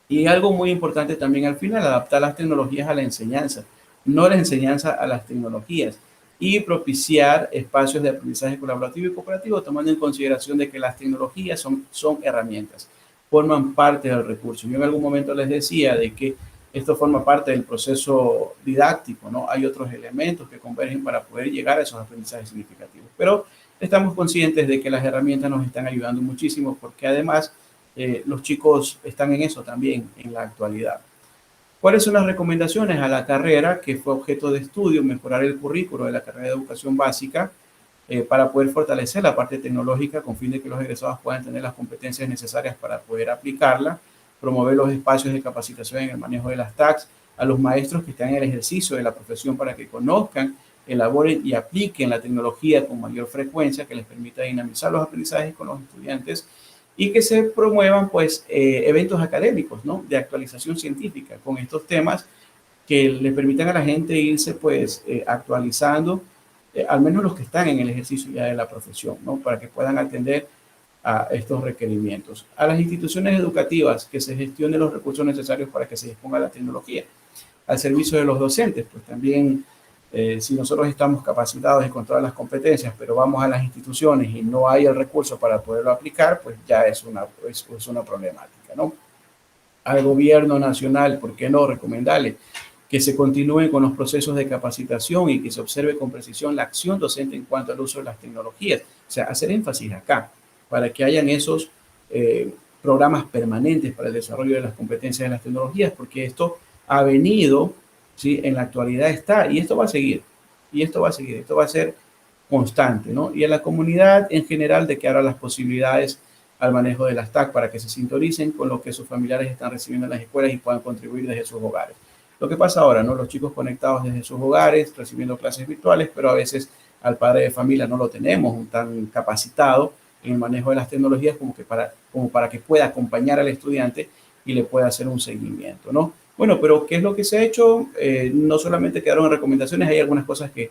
Y algo muy importante también al final, adaptar las tecnologías a la enseñanza, no la enseñanza a las tecnologías y propiciar espacios de aprendizaje colaborativo y cooperativo, tomando en consideración de que las tecnologías son herramientas, forman parte del recurso. Yo en algún momento les decía de que esto forma parte del proceso didáctico, ¿no? Hay otros elementos que convergen para poder llegar a esos aprendizajes significativos, pero estamos conscientes de que las herramientas nos están ayudando muchísimo porque además los chicos están en eso también en la actualidad. ¿Cuáles son las recomendaciones a la carrera que fue objeto de estudio? Mejorar el currículo de la carrera de educación básica para poder fortalecer la parte tecnológica con fin de que los egresados puedan tener las competencias necesarias para poder aplicarla, promover los espacios de capacitación en el manejo de las TACs a los maestros que están en el ejercicio de la profesión para que conozcan, elaboren y apliquen la tecnología con mayor frecuencia que les permita dinamizar los aprendizajes con los estudiantes y que se promuevan pues eventos académicos, ¿no? De actualización científica con estos temas que le permitan a la gente irse pues actualizando, al menos los que están en el ejercicio ya de la profesión, ¿no? Para que puedan atender a estos requerimientos. A las instituciones educativas que se gestionen los recursos necesarios para que se disponga la tecnología al servicio de los docentes, pues también si nosotros estamos capacitados y con todas las competencias, pero vamos a las instituciones y no hay el recurso para poderlo aplicar, pues ya es una problemática, ¿no? Al gobierno nacional, ¿por qué no recomendarle que se continúen con los procesos de capacitación y que se observe con precisión la acción docente en cuanto al uso de las tecnologías? O sea, hacer énfasis acá. para que hayan esos programas permanentes para el desarrollo de las competencias de las tecnologías, porque esto ha venido, ¿sí? En la actualidad está, y esto va a seguir, esto va a ser constante, ¿no? Y en la comunidad en general de que abra las posibilidades al manejo de las TAC para que se sintonicen con lo que sus familiares están recibiendo en las escuelas y puedan contribuir desde sus hogares. Lo que pasa ahora, ¿no? Los chicos conectados desde sus hogares, recibiendo clases virtuales, pero a veces al padre de familia no lo tenemos tan capacitado en el manejo de las tecnologías como para que pueda acompañar al estudiante y le pueda hacer un seguimiento, ¿no? Bueno, pero ¿qué es lo que se ha hecho? No solamente quedaron en recomendaciones, hay algunas cosas que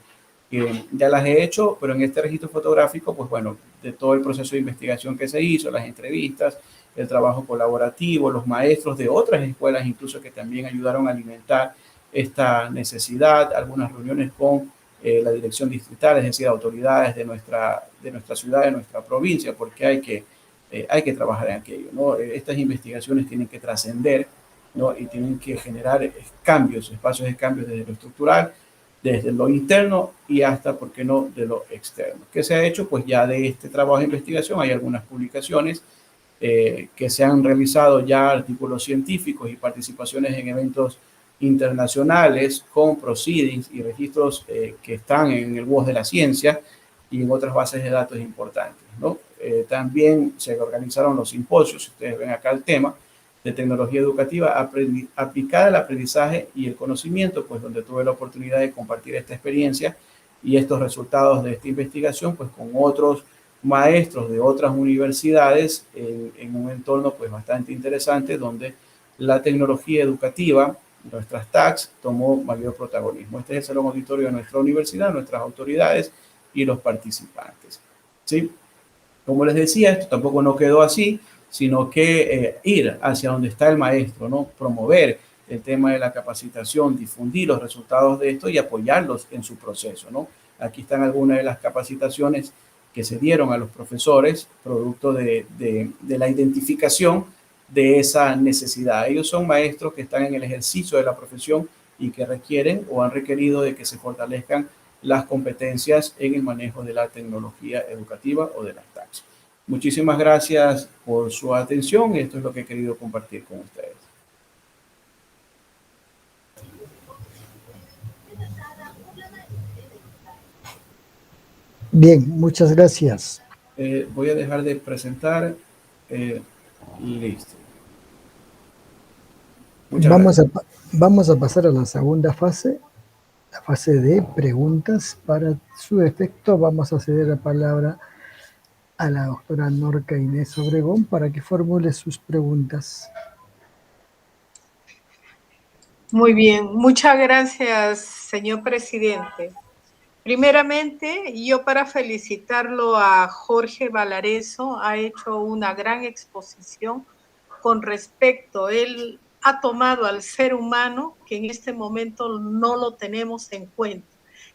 ya las he hecho, pero en este registro fotográfico, pues bueno, de todo el proceso de investigación que se hizo, las entrevistas, el trabajo colaborativo, los maestros de otras escuelas incluso que también ayudaron a alimentar esta necesidad, algunas reuniones con la dirección distrital, es decir, autoridades de nuestra ciudad, de nuestra provincia, porque hay que trabajar en aquello, ¿no? Estas investigaciones tienen que trascender, ¿no? Y tienen que generar cambios, espacios de cambios desde lo estructural, desde lo interno y hasta, ¿por qué no?, de lo externo. ¿Qué se ha hecho? Pues ya de este trabajo de investigación hay algunas publicaciones que se han realizado ya, artículos científicos y participaciones en eventos internacionales con proceedings y registros que están en el BOS de la ciencia y en otras bases de datos importantes, ¿no? También se organizaron los simposios, si ustedes ven acá el tema, de tecnología educativa aplicada al aprendizaje y el conocimiento, pues donde tuve la oportunidad de compartir esta experiencia y estos resultados de esta investigación, pues con otros maestros de otras universidades en un entorno pues bastante interesante donde la tecnología educativa, nuestras TACs, tomó mayor protagonismo. Este es el salón auditorio de nuestra universidad, nuestras autoridades y los participantes, ¿sí? Como les decía, esto tampoco no quedó así, sino que ir hacia donde está el maestro, ¿no? Promover el tema de la capacitación, difundir los resultados de esto y apoyarlos en su proceso, ¿no? Aquí están algunas de las capacitaciones que se dieron a los profesores, producto de la identificación de esa necesidad. Ellos son maestros que están en el ejercicio de la profesión y que requieren o han requerido de que se fortalezcan las competencias en el manejo de la tecnología educativa o de las TACs. Muchísimas gracias por su atención. Esto es lo que he querido compartir con ustedes. Bien, muchas gracias. Voy a dejar de presentar. Listo. Vamos a pasar a la segunda fase, la fase de preguntas. Para su efecto, vamos a ceder la palabra a la doctora Norca Inés Obregón para que formule sus preguntas. Muy bien, muchas gracias, señor presidente. Primeramente, yo para felicitarlo a Jorge Valareso, ha hecho una gran exposición con respecto, él ha tomado al ser humano, que en este momento no lo tenemos en cuenta,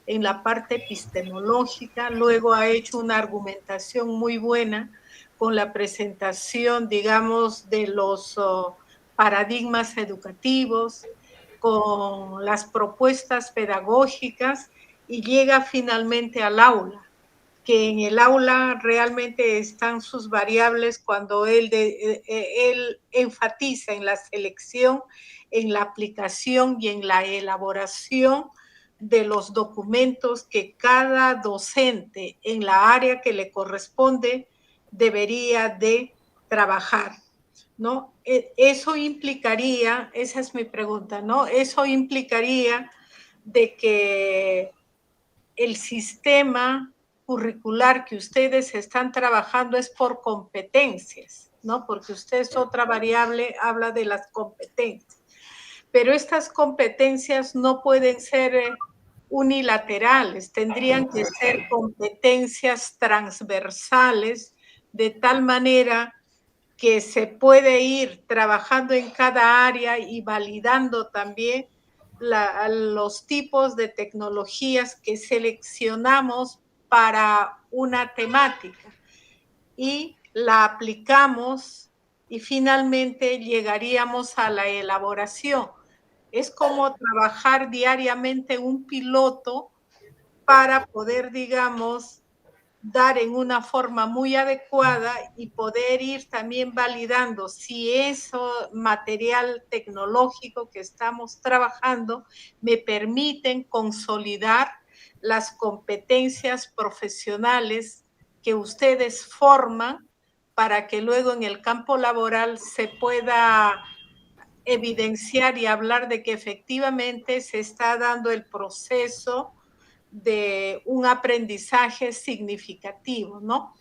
en la parte epistemológica, luego ha hecho una argumentación muy buena con la presentación, digamos, de los paradigmas educativos, con las propuestas pedagógicas y llega finalmente al aula, que en el aula realmente están sus variables cuando él enfatiza en la selección, en la aplicación y en la elaboración de los documentos que cada docente en la área que le corresponde debería de trabajar, ¿no? Eso implicaría, esa es mi pregunta, ¿no? Eso implicaría de que el sistema curricular que ustedes están trabajando es por competencias, ¿no? Porque usted es otra variable, habla de las competencias. Pero estas competencias no pueden ser unilaterales, tendrían que ser competencias transversales, de tal manera que se puede ir trabajando en cada área y validando también los tipos de tecnologías que seleccionamos para una temática y la aplicamos y finalmente llegaríamos a la elaboración. Es como trabajar diariamente un piloto para poder, digamos, dar en una forma muy adecuada y poder ir también validando si eso material tecnológico que estamos trabajando me permiten consolidar las competencias profesionales que ustedes forman para que luego en el campo laboral se pueda evidenciar y hablar de que efectivamente se está dando el proceso de un aprendizaje significativo, ¿no?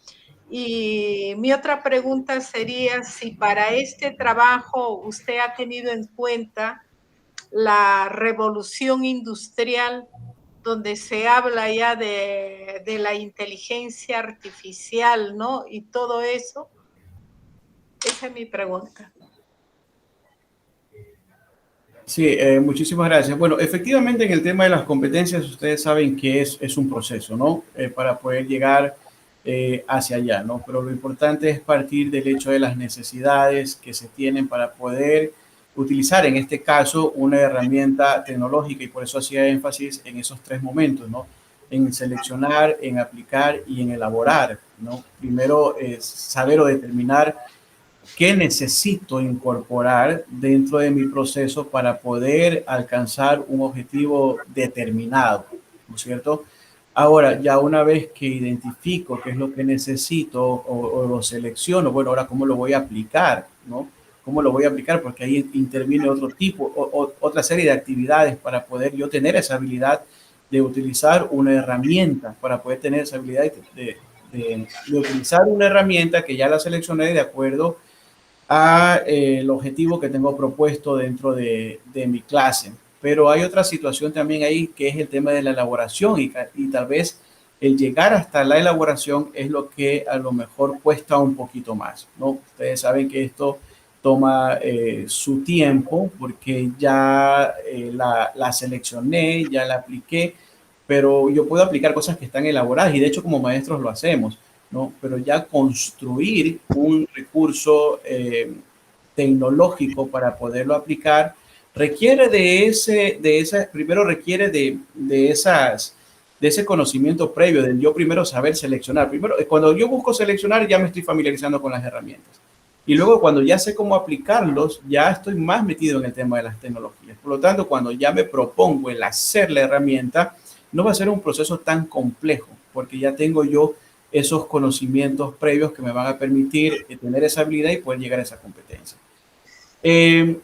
Y mi otra pregunta sería si para este trabajo usted ha tenido en cuenta la revolución industrial, donde se habla ya de la inteligencia artificial, ¿no? Y todo eso. Esa es mi pregunta. Sí, muchísimas gracias. Bueno, efectivamente en el tema de las competencias, ustedes saben que es un proceso, ¿no? Para poder llegar hacia allá, ¿no? Pero lo importante es partir del hecho de las necesidades que se tienen para poder utilizar, en este caso, una herramienta tecnológica, y por eso hacía énfasis en esos tres momentos, ¿no? En seleccionar, en aplicar y en elaborar, ¿no? Primero, saber o determinar qué necesito incorporar dentro de mi proceso para poder alcanzar un objetivo determinado, ¿no es cierto? Ahora, ya una vez que identifico qué es lo que necesito o lo selecciono, bueno, ahora cómo lo voy a aplicar, ¿no? ¿Cómo lo voy a aplicar? Porque ahí interviene otro tipo, otra serie de actividades para poder yo tener esa habilidad de utilizar una herramienta, para poder tener esa habilidad de utilizar una herramienta que ya la seleccioné de acuerdo a el objetivo que tengo propuesto dentro de mi clase. Pero hay otra situación también ahí que es el tema de la elaboración y tal vez el llegar hasta la elaboración es lo que a lo mejor cuesta un poquito más, ¿no? Ustedes saben que esto toma su tiempo porque ya la seleccioné, ya la apliqué, pero yo puedo aplicar cosas que están elaboradas y de hecho como maestros lo hacemos, ¿no? Pero ya construir un recurso tecnológico para poderlo aplicar requiere primero requiere de ese conocimiento previo, del yo primero saber seleccionar. Primero, cuando yo busco seleccionar, ya me estoy familiarizando con las herramientas. Y luego cuando ya sé cómo aplicarlos, ya estoy más metido en el tema de las tecnologías. Por lo tanto, cuando ya me propongo el hacer la herramienta, no va a ser un proceso tan complejo, porque ya tengo yo esos conocimientos previos que me van a permitir tener esa habilidad y poder llegar a esa competencia.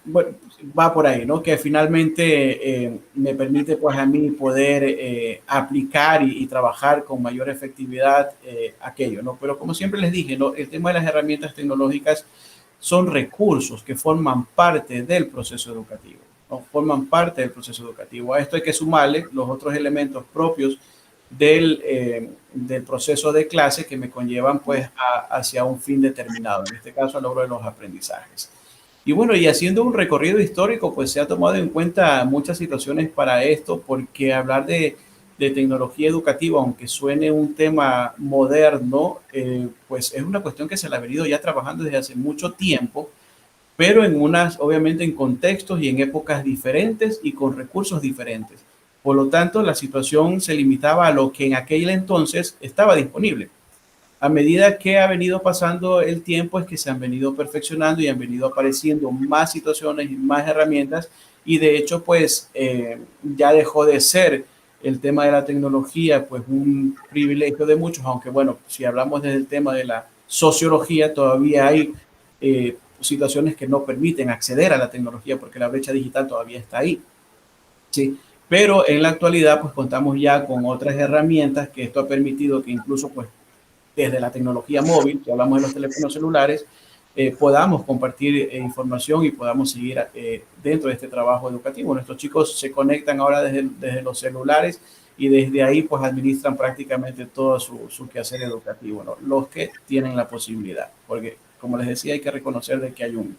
Bueno, va por ahí, ¿no? Que finalmente me permite pues a mí poder aplicar y trabajar con mayor efectividad aquello, ¿no? Pero como siempre les dije, ¿no? El tema de las herramientas tecnológicas son recursos que forman parte del proceso educativo, ¿no? Forman parte del proceso educativo. A esto hay que sumarle los otros elementos propios del proceso de clase que me conllevan pues hacia un fin determinado, en este caso al logro de los aprendizajes. Y bueno, y haciendo un recorrido histórico, pues se ha tomado en cuenta muchas situaciones para esto, porque hablar de tecnología educativa, aunque suene un tema moderno, pues es una cuestión que se la ha venido ya trabajando desde hace mucho tiempo, pero obviamente en contextos y en épocas diferentes y con recursos diferentes. Por lo tanto, la situación se limitaba a lo que en aquel entonces estaba disponible. A medida que ha venido pasando el tiempo es que se han venido perfeccionando y han venido apareciendo más situaciones y más herramientas y de hecho pues ya dejó de ser el tema de la tecnología pues un privilegio de muchos, aunque bueno, si hablamos del tema de la sociología todavía hay situaciones que no permiten acceder a la tecnología porque la brecha digital todavía está ahí, ¿sí? Pero en la actualidad pues contamos ya con otras herramientas que esto ha permitido que incluso pues desde la tecnología móvil, que hablamos de los teléfonos celulares, podamos compartir información y podamos seguir dentro de este trabajo educativo. Nuestros chicos se conectan ahora desde los celulares y desde ahí pues administran prácticamente todo su quehacer educativo, ¿no? Los que tienen la posibilidad, porque como les decía hay que reconocer de que hay un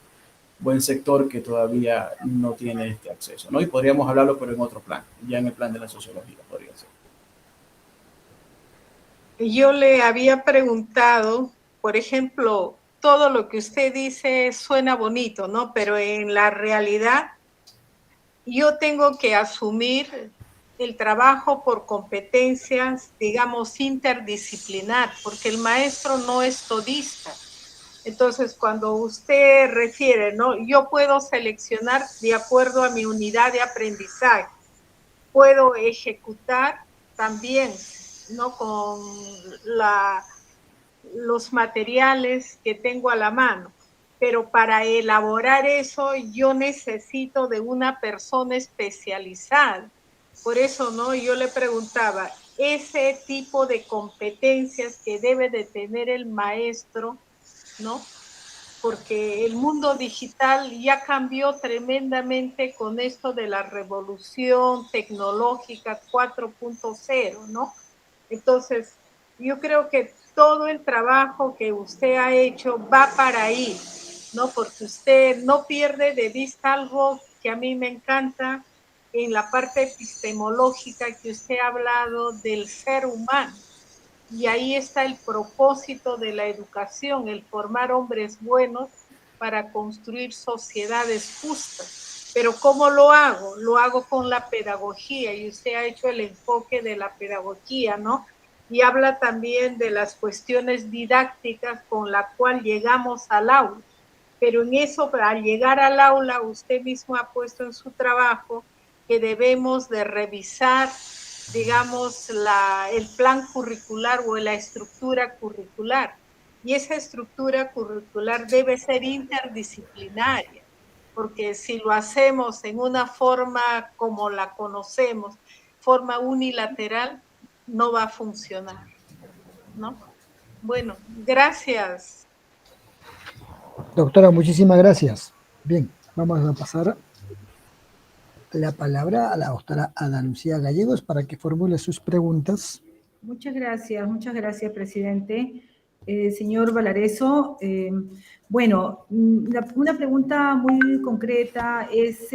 buen sector que todavía no tiene este acceso, ¿no? Y podríamos hablarlo pero en otro plan, ya en el plan de la sociología podría ser. Yo le había preguntado, por ejemplo, todo lo que usted dice suena bonito, ¿no? Pero en la realidad yo tengo que asumir el trabajo por competencias, digamos, interdisciplinar, porque el maestro no es todista. Entonces, cuando usted refiere, ¿no? Yo puedo seleccionar de acuerdo a mi unidad de aprendizaje, puedo ejecutar también, ¿no? Con los materiales que tengo a la mano. Pero para elaborar eso yo necesito de una persona especializada. Por eso, ¿no? Yo le preguntaba, ese tipo de competencias que debe de tener el maestro, ¿no? Porque el mundo digital ya cambió tremendamente con esto de la revolución tecnológica 4.0, ¿no? Entonces, yo creo que todo el trabajo que usted ha hecho va para ahí, ¿no? Porque usted no pierde de vista algo que a mí me encanta en la parte epistemológica que usted ha hablado del ser humano. Y ahí está el propósito de la educación, el formar hombres buenos para construir sociedades justas. Pero ¿cómo lo hago? Lo hago con la pedagogía, y usted ha hecho el enfoque de la pedagogía, ¿no? Y habla también de las cuestiones didácticas con la cual llegamos al aula. Pero en eso, al llegar al aula, usted mismo ha puesto en su trabajo que debemos de revisar, digamos, el plan curricular o la estructura curricular. Y esa estructura curricular debe ser interdisciplinaria, porque si lo hacemos en una forma como la conocemos, forma unilateral, no va a funcionar, ¿no? Bueno, gracias. Doctora, muchísimas gracias. Bien, vamos a pasar la palabra a la doctora Ana Lucía Gallegos para que formule sus preguntas. Muchas gracias, presidente. Señor Valareso, bueno, una pregunta muy concreta es,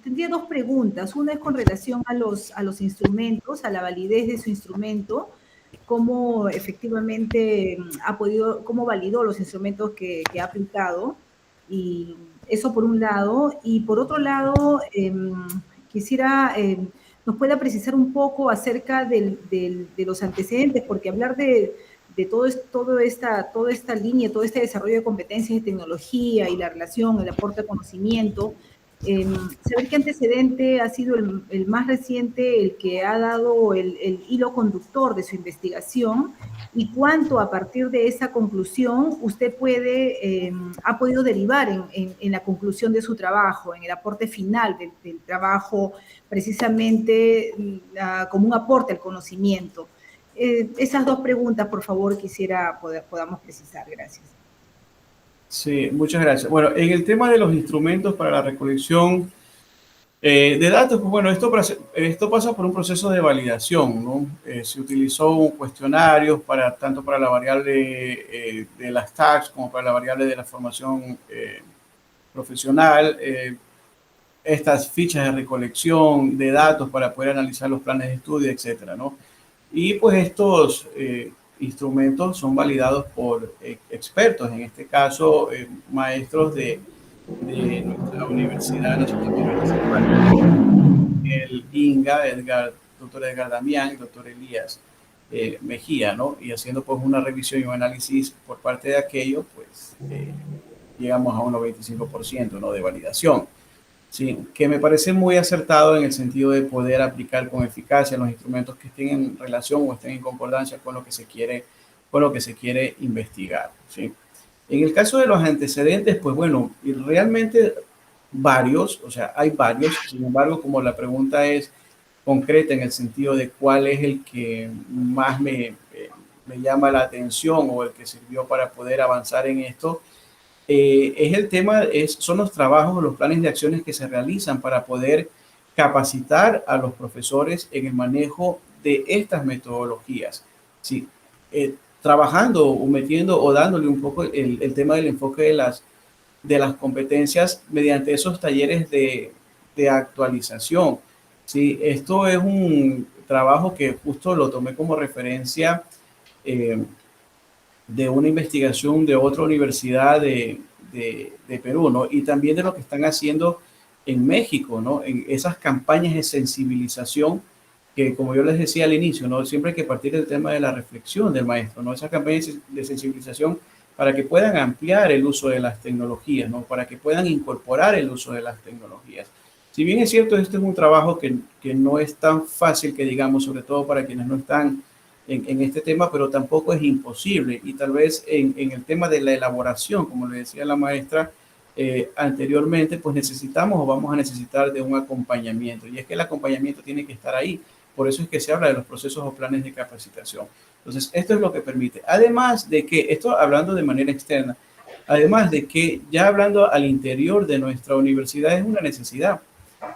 tendría dos preguntas. Una es con relación a los instrumentos, a la validez de su instrumento, cómo efectivamente cómo validó los instrumentos que ha aplicado, y eso por un lado. Y por otro lado, quisiera nos pueda precisar un poco acerca de los antecedentes, porque hablar de toda esta línea, todo este desarrollo de competencias de tecnología y la relación, el aporte de conocimiento, saber qué antecedente ha sido el más reciente, el que ha dado el hilo conductor de su investigación, y cuánto a partir de esa conclusión usted ha podido derivar en la conclusión de su trabajo, en el aporte final del trabajo, precisamente como un aporte al conocimiento. Esas dos preguntas, por favor, quisiera podamos precisar. Gracias. Sí, muchas gracias. Bueno, en el tema de los instrumentos para la recolección de datos, pues bueno, esto pasa por un proceso de validación, ¿no? Se utilizó un cuestionario tanto para la variable de las tags como para la variable de la formación profesional, estas fichas de recolección de datos para poder analizar los planes de estudio, etcétera, ¿no? Y pues estos instrumentos son validados por expertos, en este caso maestros de nuestra Universidad Nacional, el INGA, doctor Edgar Damián, doctor Elías Mejía, ¿no? Y haciendo pues una revisión y un análisis por parte de aquello, pues llegamos a un 95%, ¿no? De validación. Sí, que me parece muy acertado en el sentido de poder aplicar con eficacia los instrumentos que estén en relación o estén en concordancia con lo que se quiere investigar, ¿sí? En el caso de los antecedentes, pues bueno, y realmente varios, o sea, hay varios. Sin embargo, como la pregunta es concreta en el sentido de cuál es el que más me llama la atención o el que sirvió para poder avanzar en esto, es el tema, son los trabajos, los planes de acciones que se realizan para poder capacitar a los profesores en el manejo de estas metodologías. Sí, trabajando o metiendo o dándole un poco el tema del enfoque de las competencias mediante esos talleres de actualización. Sí, esto es un trabajo que justo lo tomé como referencia de una investigación de otra universidad de Perú, ¿no? Y también de lo que están haciendo en México, ¿no? En esas campañas de sensibilización que, como yo les decía al inicio, ¿no? Siempre hay que partir del tema de la reflexión del maestro, ¿no? Esa campaña de sensibilización para que puedan ampliar el uso de las tecnologías, ¿no? Para que puedan incorporar el uso de las tecnologías. Si bien es cierto, este es un trabajo que no es tan fácil que digamos, sobre todo para quienes no están en este tema, pero tampoco es imposible. Y tal vez en el tema de la elaboración, como le decía la maestra anteriormente, pues necesitamos o vamos a necesitar de un acompañamiento. Y es que el acompañamiento tiene que estar ahí. Por eso es que se habla de los procesos o planes de capacitación. Entonces, esto es lo que permite. Además de que, esto hablando de manera externa, además de que ya hablando al interior de nuestra universidad es una necesidad.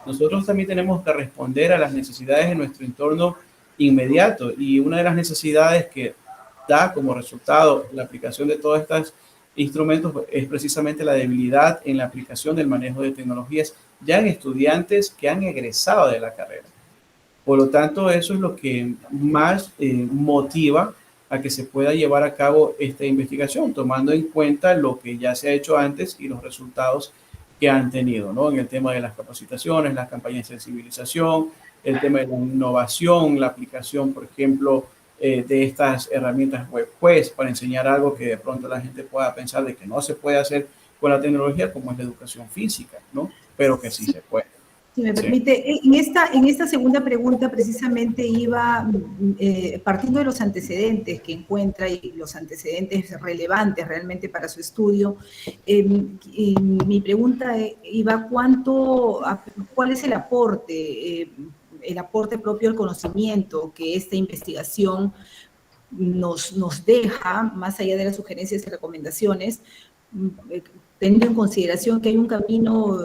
Nosotros también tenemos que responder a las necesidades de nuestro entorno inmediato y una de las necesidades que da como resultado la aplicación de todos estos instrumentos pues, es precisamente la debilidad en la aplicación del manejo de tecnologías ya en estudiantes que han egresado de la carrera. Por lo tanto, eso es lo que más motiva a que se pueda llevar a cabo esta investigación, tomando en cuenta lo que ya se ha hecho antes y los resultados que han tenido, ¿no? En el tema de las capacitaciones, las campañas de sensibilización, el tema de la innovación, la aplicación, por ejemplo, de estas herramientas web quest para enseñar algo que de pronto la gente pueda pensar de que no se puede hacer con la tecnología, como es la educación física, ¿no? Pero que sí se puede. Si me Sí. permite, en esta segunda pregunta precisamente iba partiendo de los antecedentes que encuentra y los antecedentes relevantes realmente para su estudio. Y mi pregunta iba ¿cuál es el aporte propio al conocimiento que esta investigación nos deja, más allá de las sugerencias y recomendaciones, teniendo en consideración que hay un camino,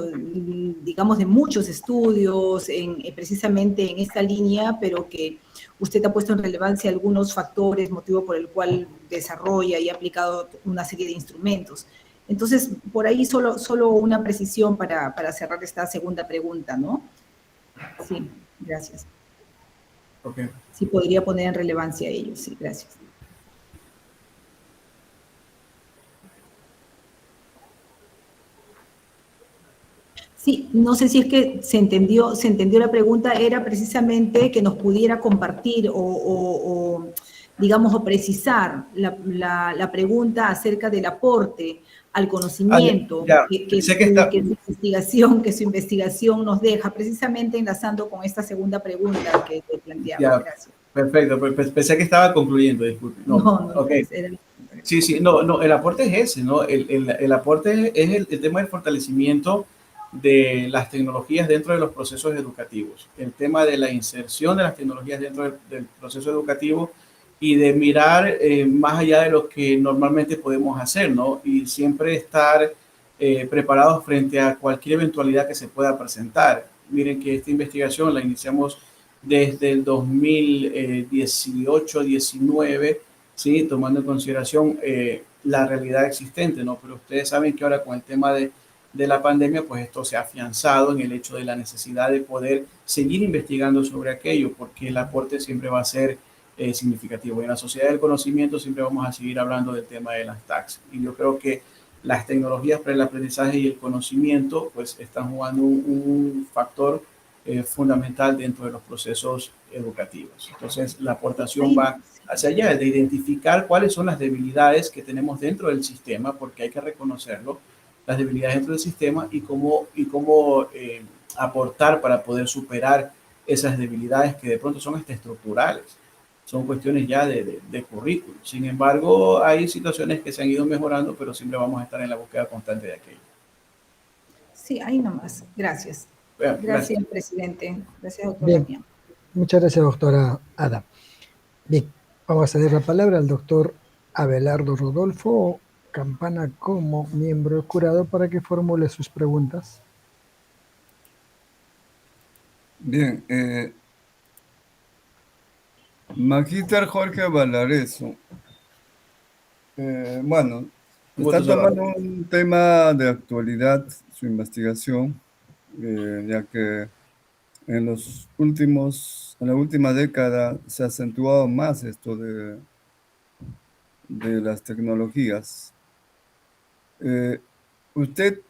digamos, de muchos estudios precisamente en esta línea, pero que usted ha puesto en relevancia algunos factores, motivo por el cual desarrolla y ha aplicado una serie de instrumentos. Entonces, por ahí solo una precisión para cerrar esta segunda pregunta, ¿no? Sí, gracias. Okay. Sí, podría poner en relevancia ello, sí, gracias. Sí, no sé si es que se entendió la pregunta, era precisamente que nos pudiera compartir digamos, o precisar la pregunta acerca del aporte al conocimiento que su investigación nos deja, precisamente enlazando con esta segunda pregunta que te planteaba. Ya, gracias. perfecto, pues pensé que estaba concluyendo, disculpe. No, okay. Sí, no, el aporte es ese, ¿no? El aporte es el tema del fortalecimiento de las tecnologías dentro de los procesos educativos, el tema de la inserción de las tecnologías dentro del proceso educativo y de mirar más allá de lo que normalmente podemos hacer, ¿no? Y siempre estar preparados frente a cualquier eventualidad que se pueda presentar. Miren que esta investigación la iniciamos desde el 2018-19, ¿sí? Tomando en consideración la realidad existente, ¿no? Pero ustedes saben que ahora con el tema de la pandemia, pues esto se ha afianzado en el hecho de la necesidad de poder seguir investigando sobre aquello, porque el aporte siempre va a ser significativo. Y en la sociedad del conocimiento siempre vamos a seguir hablando del tema de las TACs. Y yo creo que las tecnologías para el aprendizaje y el conocimiento, pues están jugando un factor fundamental dentro de los procesos educativos. Entonces, la aportación va hacia allá, de identificar cuáles son las debilidades que tenemos dentro del sistema, porque hay que reconocerlo, las debilidades dentro del sistema y cómo aportar para poder superar esas debilidades que de pronto son hasta estructurales. Son cuestiones ya de currículum. Sin embargo, hay situaciones que se han ido mejorando, pero siempre vamos a estar en la búsqueda constante de aquello. Sí, ahí nomás. Gracias. Bueno, gracias, presidente. Gracias, doctora. Bien. Muchas gracias, doctora Ada. Bien, vamos a ceder la palabra al doctor Abelardo Rodolfo Campana como miembro del jurado para que formule sus preguntas. Bien, Magíster Jorge Valareso. Bueno, está tomando un tema de actualidad su investigación, ya que en la última década se ha acentuado más esto de las tecnologías. Usted,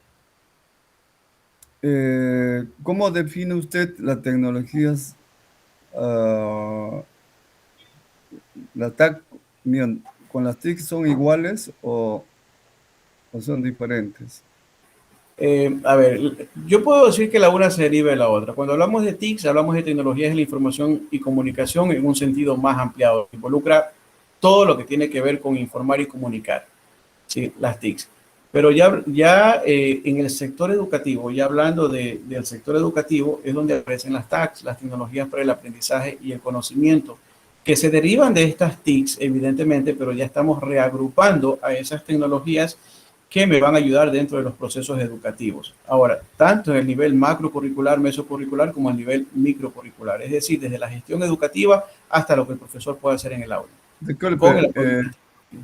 ¿cómo define usted las tecnologías la TAC con las TIC son iguales o son diferentes? A ver, yo puedo decir que la una se deriva de la otra. Cuando hablamos de TICs, hablamos de tecnologías de la información y comunicación en un sentido más ampliado. Involucra todo lo que tiene que ver con informar y comunicar, ¿sí? Las TICs. Pero ya en el sector educativo, ya hablando del sector educativo, es donde aparecen las TACs, las tecnologías para el aprendizaje y el conocimiento, que se derivan de estas TICs, evidentemente, pero ya estamos reagrupando a esas tecnologías que me van a ayudar dentro de los procesos educativos. Ahora, tanto en el nivel macrocurricular, mesocurricular, como a nivel microcurricular, es decir, desde la gestión educativa hasta lo que el profesor puede hacer en el aula. Disculpe,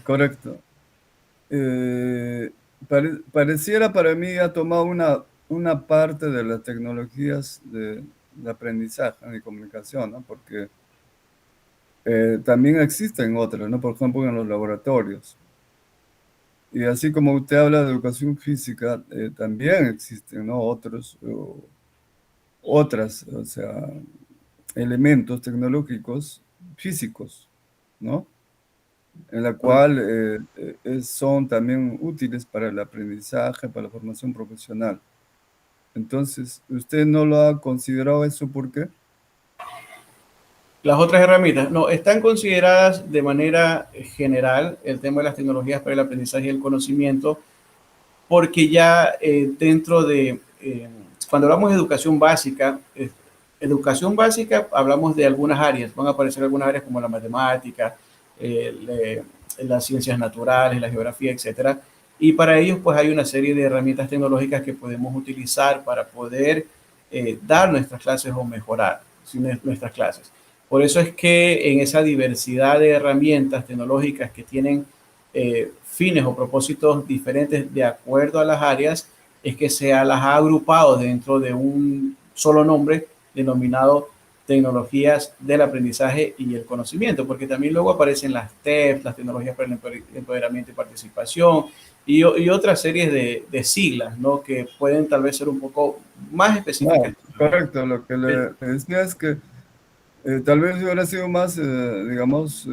correcto. Pareciera para mí ha tomado una parte de las tecnologías de aprendizaje y comunicación, ¿no? Porque también existen otras, ¿no? Por ejemplo, en los laboratorios. Y así como usted habla de educación física, también existen, ¿no? Otras, o sea, elementos tecnológicos físicos, ¿no? En la cual son también útiles para el aprendizaje, para la formación profesional. Entonces, ¿usted no lo ha considerado eso? ¿Por qué? Las otras herramientas, no, están consideradas de manera general el tema de las tecnologías para el aprendizaje y el conocimiento, porque ya cuando hablamos de educación básica, hablamos de algunas áreas, van a aparecer algunas áreas como la matemática, las ciencias naturales, la geografía, etcétera. Y para ellos, pues hay una serie de herramientas tecnológicas que podemos utilizar para poder dar nuestras clases o mejorar nuestras clases. Por eso es que en esa diversidad de herramientas tecnológicas que tienen fines o propósitos diferentes de acuerdo a las áreas, es que se las ha agrupado dentro de un solo nombre denominado tecnologías del aprendizaje y el conocimiento, porque también luego aparecen las TEP, las tecnologías para el empoderamiento y participación, y otras series de siglas, ¿no? Que pueden tal vez ser un poco más específicas. No, correcto, lo que le decía es que tal vez hubiera sido más, digamos,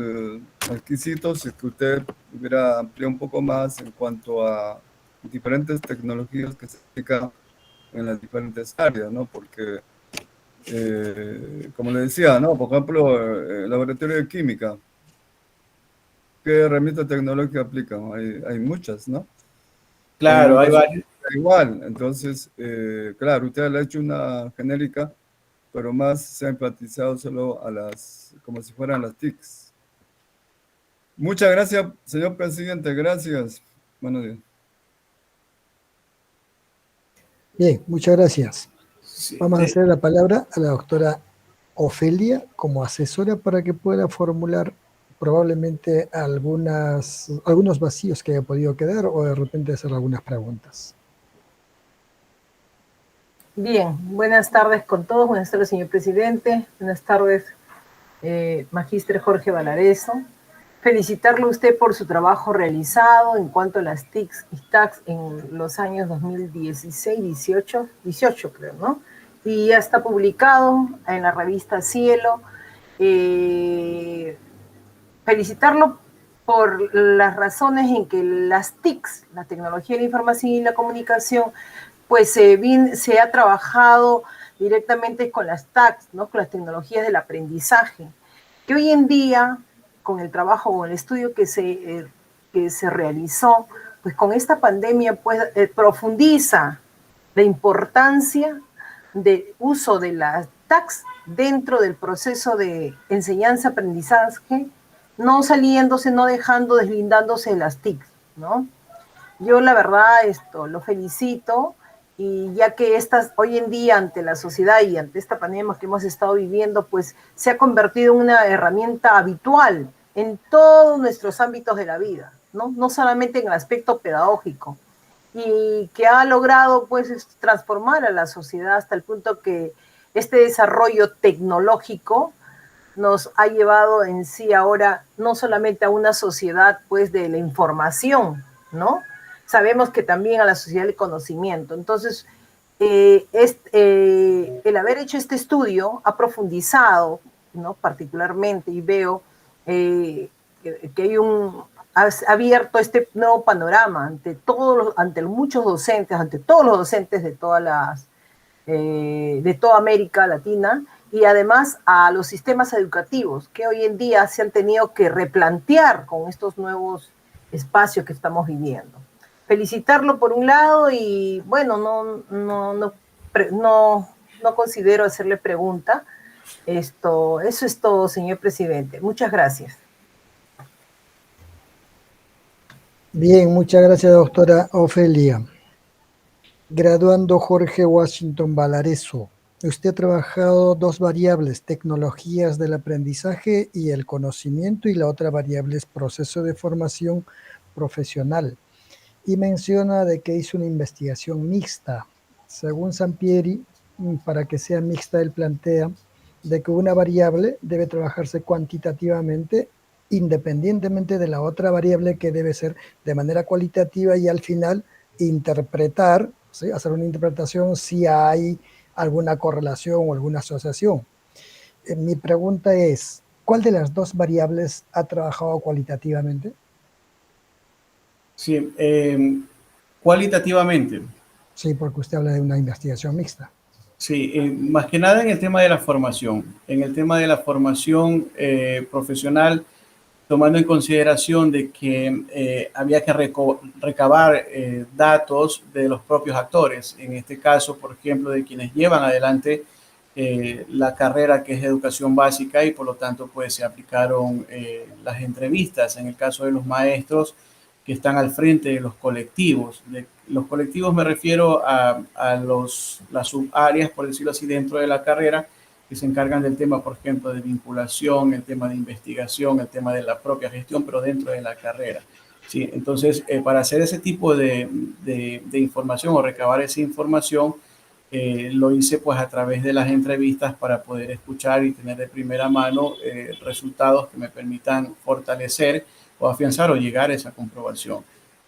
exquisito si usted hubiera ampliado un poco más en cuanto a diferentes tecnologías que se aplican en las diferentes áreas, ¿no? Porque, como le decía, ¿no? Por ejemplo, el laboratorio de química, ¿qué herramienta tecnológica aplican? Hay muchas, ¿no? Claro, hay varios. Igual, entonces, claro, usted le ha hecho una genérica, pero más se ha enfatizado solo como si fueran las TICs. Muchas gracias, señor presidente, gracias. Buenos días. Bien, muchas gracias. Sí, Vamos a hacer la palabra a la doctora Ofelia como asesora para que pueda formular probablemente algunos vacíos que haya podido quedar o de repente hacer algunas preguntas. Bien, buenas tardes con todos. Buenas tardes, señor presidente. Buenas tardes, magíster Jorge Valareso. Felicitarle a usted por su trabajo realizado en cuanto a las TICs y TACs en los años 2016, 18 creo, ¿no? Y ya está publicado en la revista Cielo. Felicitarlo por las razones en que las TICs, la tecnología de la información y la comunicación, pues se ha trabajado directamente con las TACs, ¿no? Con las tecnologías del aprendizaje, que hoy en día, con el trabajo o el estudio que se realizó, pues con esta pandemia pues, profundiza la importancia del uso de las TACs dentro del proceso de enseñanza-aprendizaje, no saliéndose, no dejando, deslindándose de las TICs, ¿no? Yo la verdad lo felicito, y ya que hoy en día ante la sociedad y ante esta pandemia que hemos estado viviendo, pues se ha convertido en una herramienta habitual en todos nuestros ámbitos de la vida, ¿no? No solamente en el aspecto pedagógico, y que ha logrado pues transformar a la sociedad hasta el punto que este desarrollo tecnológico nos ha llevado en sí ahora no solamente a una sociedad pues de la información, ¿no? Sabemos que también a la sociedad del conocimiento. Entonces, el haber hecho este estudio ha profundizado ¿no? Particularmente, y veo que hay ha abierto este nuevo panorama ante muchos docentes, ante todos los docentes de toda América Latina, y además a los sistemas educativos que hoy en día se han tenido que replantear con estos nuevos espacios que estamos viviendo. Felicitarlo por un lado y bueno, no considero hacerle pregunta. Eso es todo, señor presidente. Muchas gracias. Bien, muchas gracias, doctora Ofelia. Graduando Jorge Washington Valareso. Usted ha trabajado dos variables, tecnologías del aprendizaje y el conocimiento, y la otra variable es proceso de formación profesional. Y menciona de que hizo una investigación mixta. Según Sampieri, para que sea mixta, él plantea de que una variable debe trabajarse cuantitativamente independientemente de la otra variable, que debe ser de manera cualitativa, y al final interpretar, ¿sí? Hacer una interpretación si hay alguna correlación o alguna asociación. Mi pregunta es, ¿cuál de las dos variables ha trabajado cualitativamente? Sí, cualitativamente. Sí, porque usted habla de una investigación mixta. Sí, más que nada en el tema de la formación. En el tema de la formación profesional, tomando en consideración de que había que recabar datos de los propios actores, en este caso, por ejemplo, de quienes llevan adelante la carrera que es educación básica, y por lo tanto pues se aplicaron las entrevistas en el caso de los maestros que están al frente de los colectivos. De los colectivos me refiero a las subáreas, por decirlo así, dentro de la carrera, que se encargan del tema, por ejemplo, de vinculación, el tema de investigación, el tema de la propia gestión, pero dentro de la carrera. Sí, entonces, para hacer ese tipo de información o recabar esa información, lo hice pues a través de las entrevistas para poder escuchar y tener de primera mano resultados que me permitan fortalecer o afianzar o llegar a esa comprobación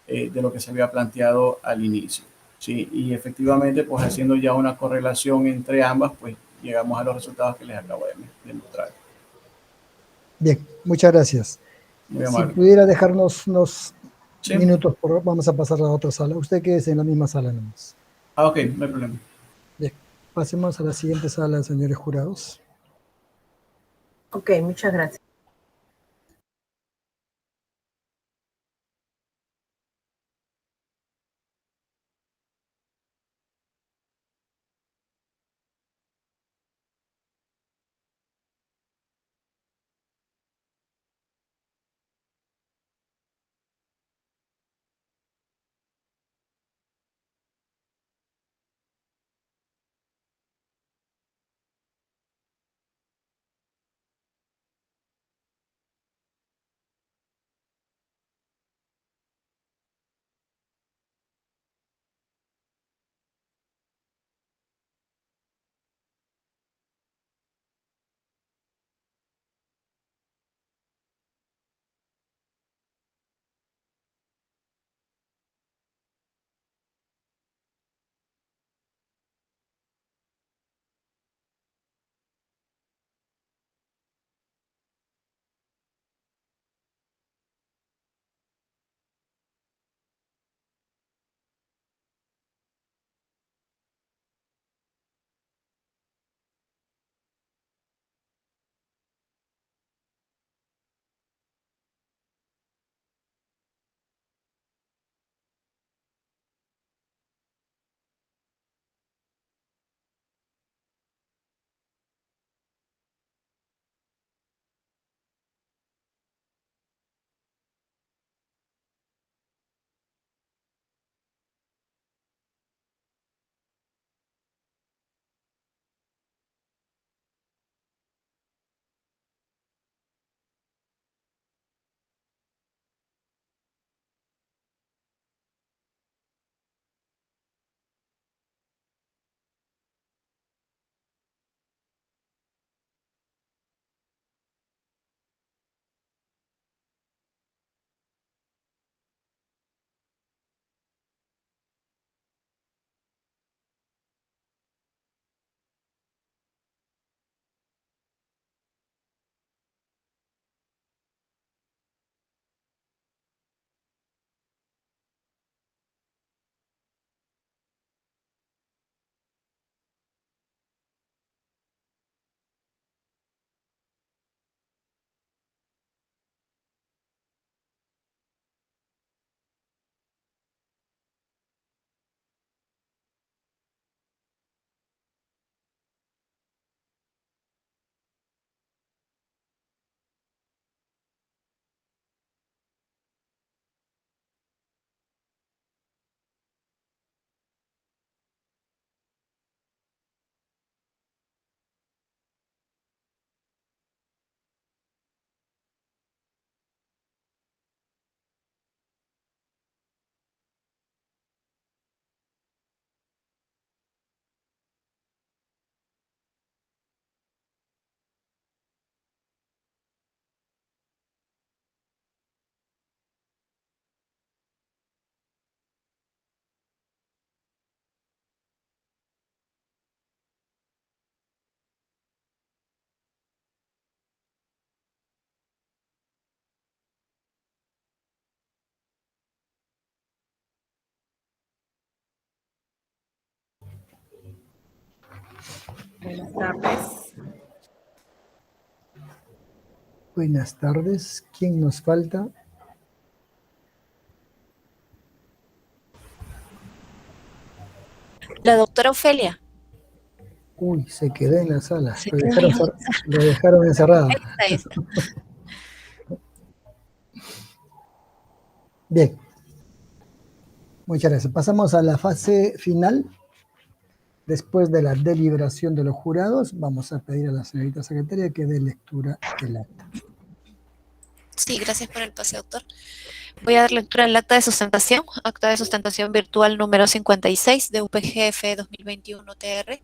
de lo que se había planteado al inicio. Sí, y efectivamente, pues haciendo ya una correlación entre ambas, pues llegamos a los resultados que les acabo de mostrar. Bien, muchas gracias. Muy Si amable. pudiera dejarnos unos Sí. minutos, vamos a pasar a la otra sala. Usted quédese en la misma sala nomás. Ah, ok, no hay problema. Bien, pasemos a la siguiente sala, señores jurados. Ok, muchas gracias. Buenas tardes. Buenas tardes. ¿Quién nos falta? La doctora Ofelia. Uy, se quedó en la sala. Se Lo quedó dejaron, en la lo dejaron encerrado. Ahí está. Bien. Muchas gracias. Pasamos a la fase final. Después de la deliberación de los jurados, vamos a pedir a la señorita secretaria que dé lectura del acta. Sí, gracias por el pase, doctor. Voy a dar lectura al acta de sustentación virtual número 56 de UPGF 2021 TR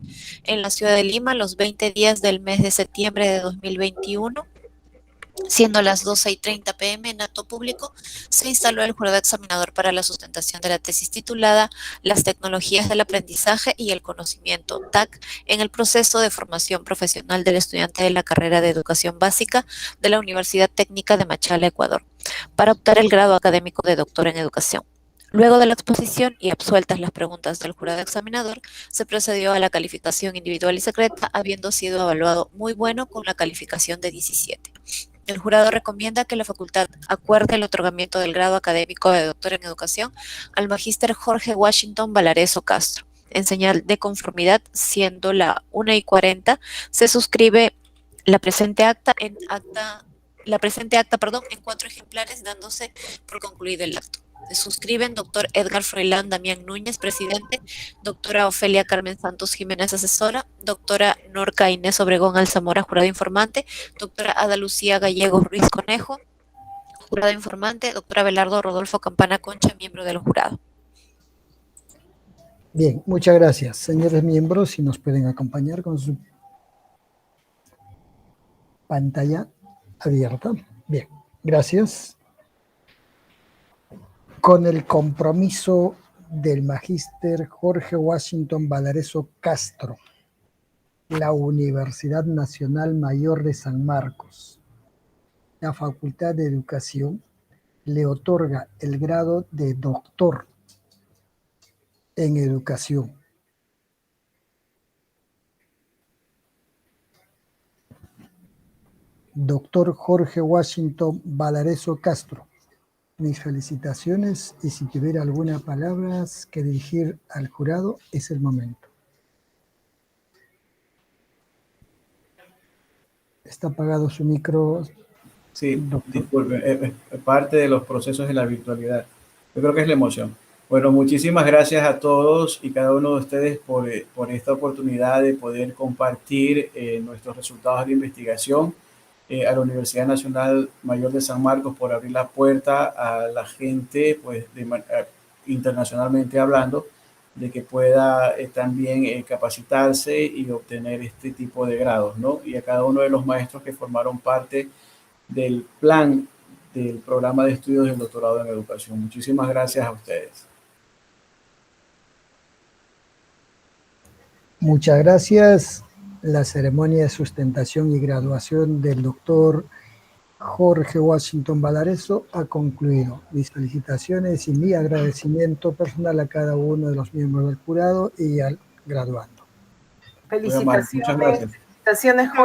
en la ciudad de Lima, los 20 días del mes de septiembre de 2021. Siendo las 12:30 p.m. en acto público, se instaló el jurado examinador para la sustentación de la tesis titulada Las tecnologías del aprendizaje y el conocimiento, TAC, en el proceso de formación profesional del estudiante de la carrera de educación básica de la Universidad Técnica de Machala, Ecuador, para optar el grado académico de doctor en educación. Luego de la exposición y absueltas las preguntas del jurado examinador, se procedió a la calificación individual y secreta, habiendo sido evaluado muy bueno con la calificación de 17. El jurado recomienda que la facultad acuerde el otorgamiento del grado académico de doctor en educación al magíster Jorge Washington Valareso Castro. En señal de conformidad, siendo la 1:40, se suscribe la presente acta en 4 ejemplares, dándose por concluido el acto. Se suscriben doctor Edgar Froilán Damián Núñez, presidente, doctora Ofelia Carmen Santos Jiménez, asesora, doctora Norca Inés Obregón Alzamora, jurado informante, doctora Ada Lucía Gallego Ruiz Conejo, jurado informante, doctora Belardo Rodolfo Campana Concha, miembro del jurado. Bien, muchas gracias. Señores miembros, si nos pueden acompañar con su pantalla abierta. Bien, gracias. Con el compromiso del magíster Jorge Washington Valareso Castro, la Universidad Nacional Mayor de San Marcos, la Facultad de Educación, le otorga el grado de doctor en educación. Doctor Jorge Washington Valareso Castro, mis felicitaciones, y si tuviera alguna palabra que dirigir al jurado, es el momento. Está apagado su micro. Sí, Doctor. disculpe, es parte de los procesos de la virtualidad. Yo creo que es la emoción. Bueno, muchísimas gracias a todos y cada uno de ustedes por esta oportunidad de poder compartir nuestros resultados de investigación. A la Universidad Nacional Mayor de San Marcos por abrir la puerta a la gente, pues internacionalmente hablando, de que pueda también capacitarse y obtener este tipo de grados, ¿no? Y a cada uno de los maestros que formaron parte del plan del programa de estudios del doctorado en educación. Muchísimas gracias a ustedes. Muchas gracias. La ceremonia de sustentación y graduación del doctor Jorge Washington Valareso ha concluido. Mis felicitaciones y mi agradecimiento personal a cada uno de los miembros del jurado y al graduando. Muchas gracias. Felicitaciones, Jorge.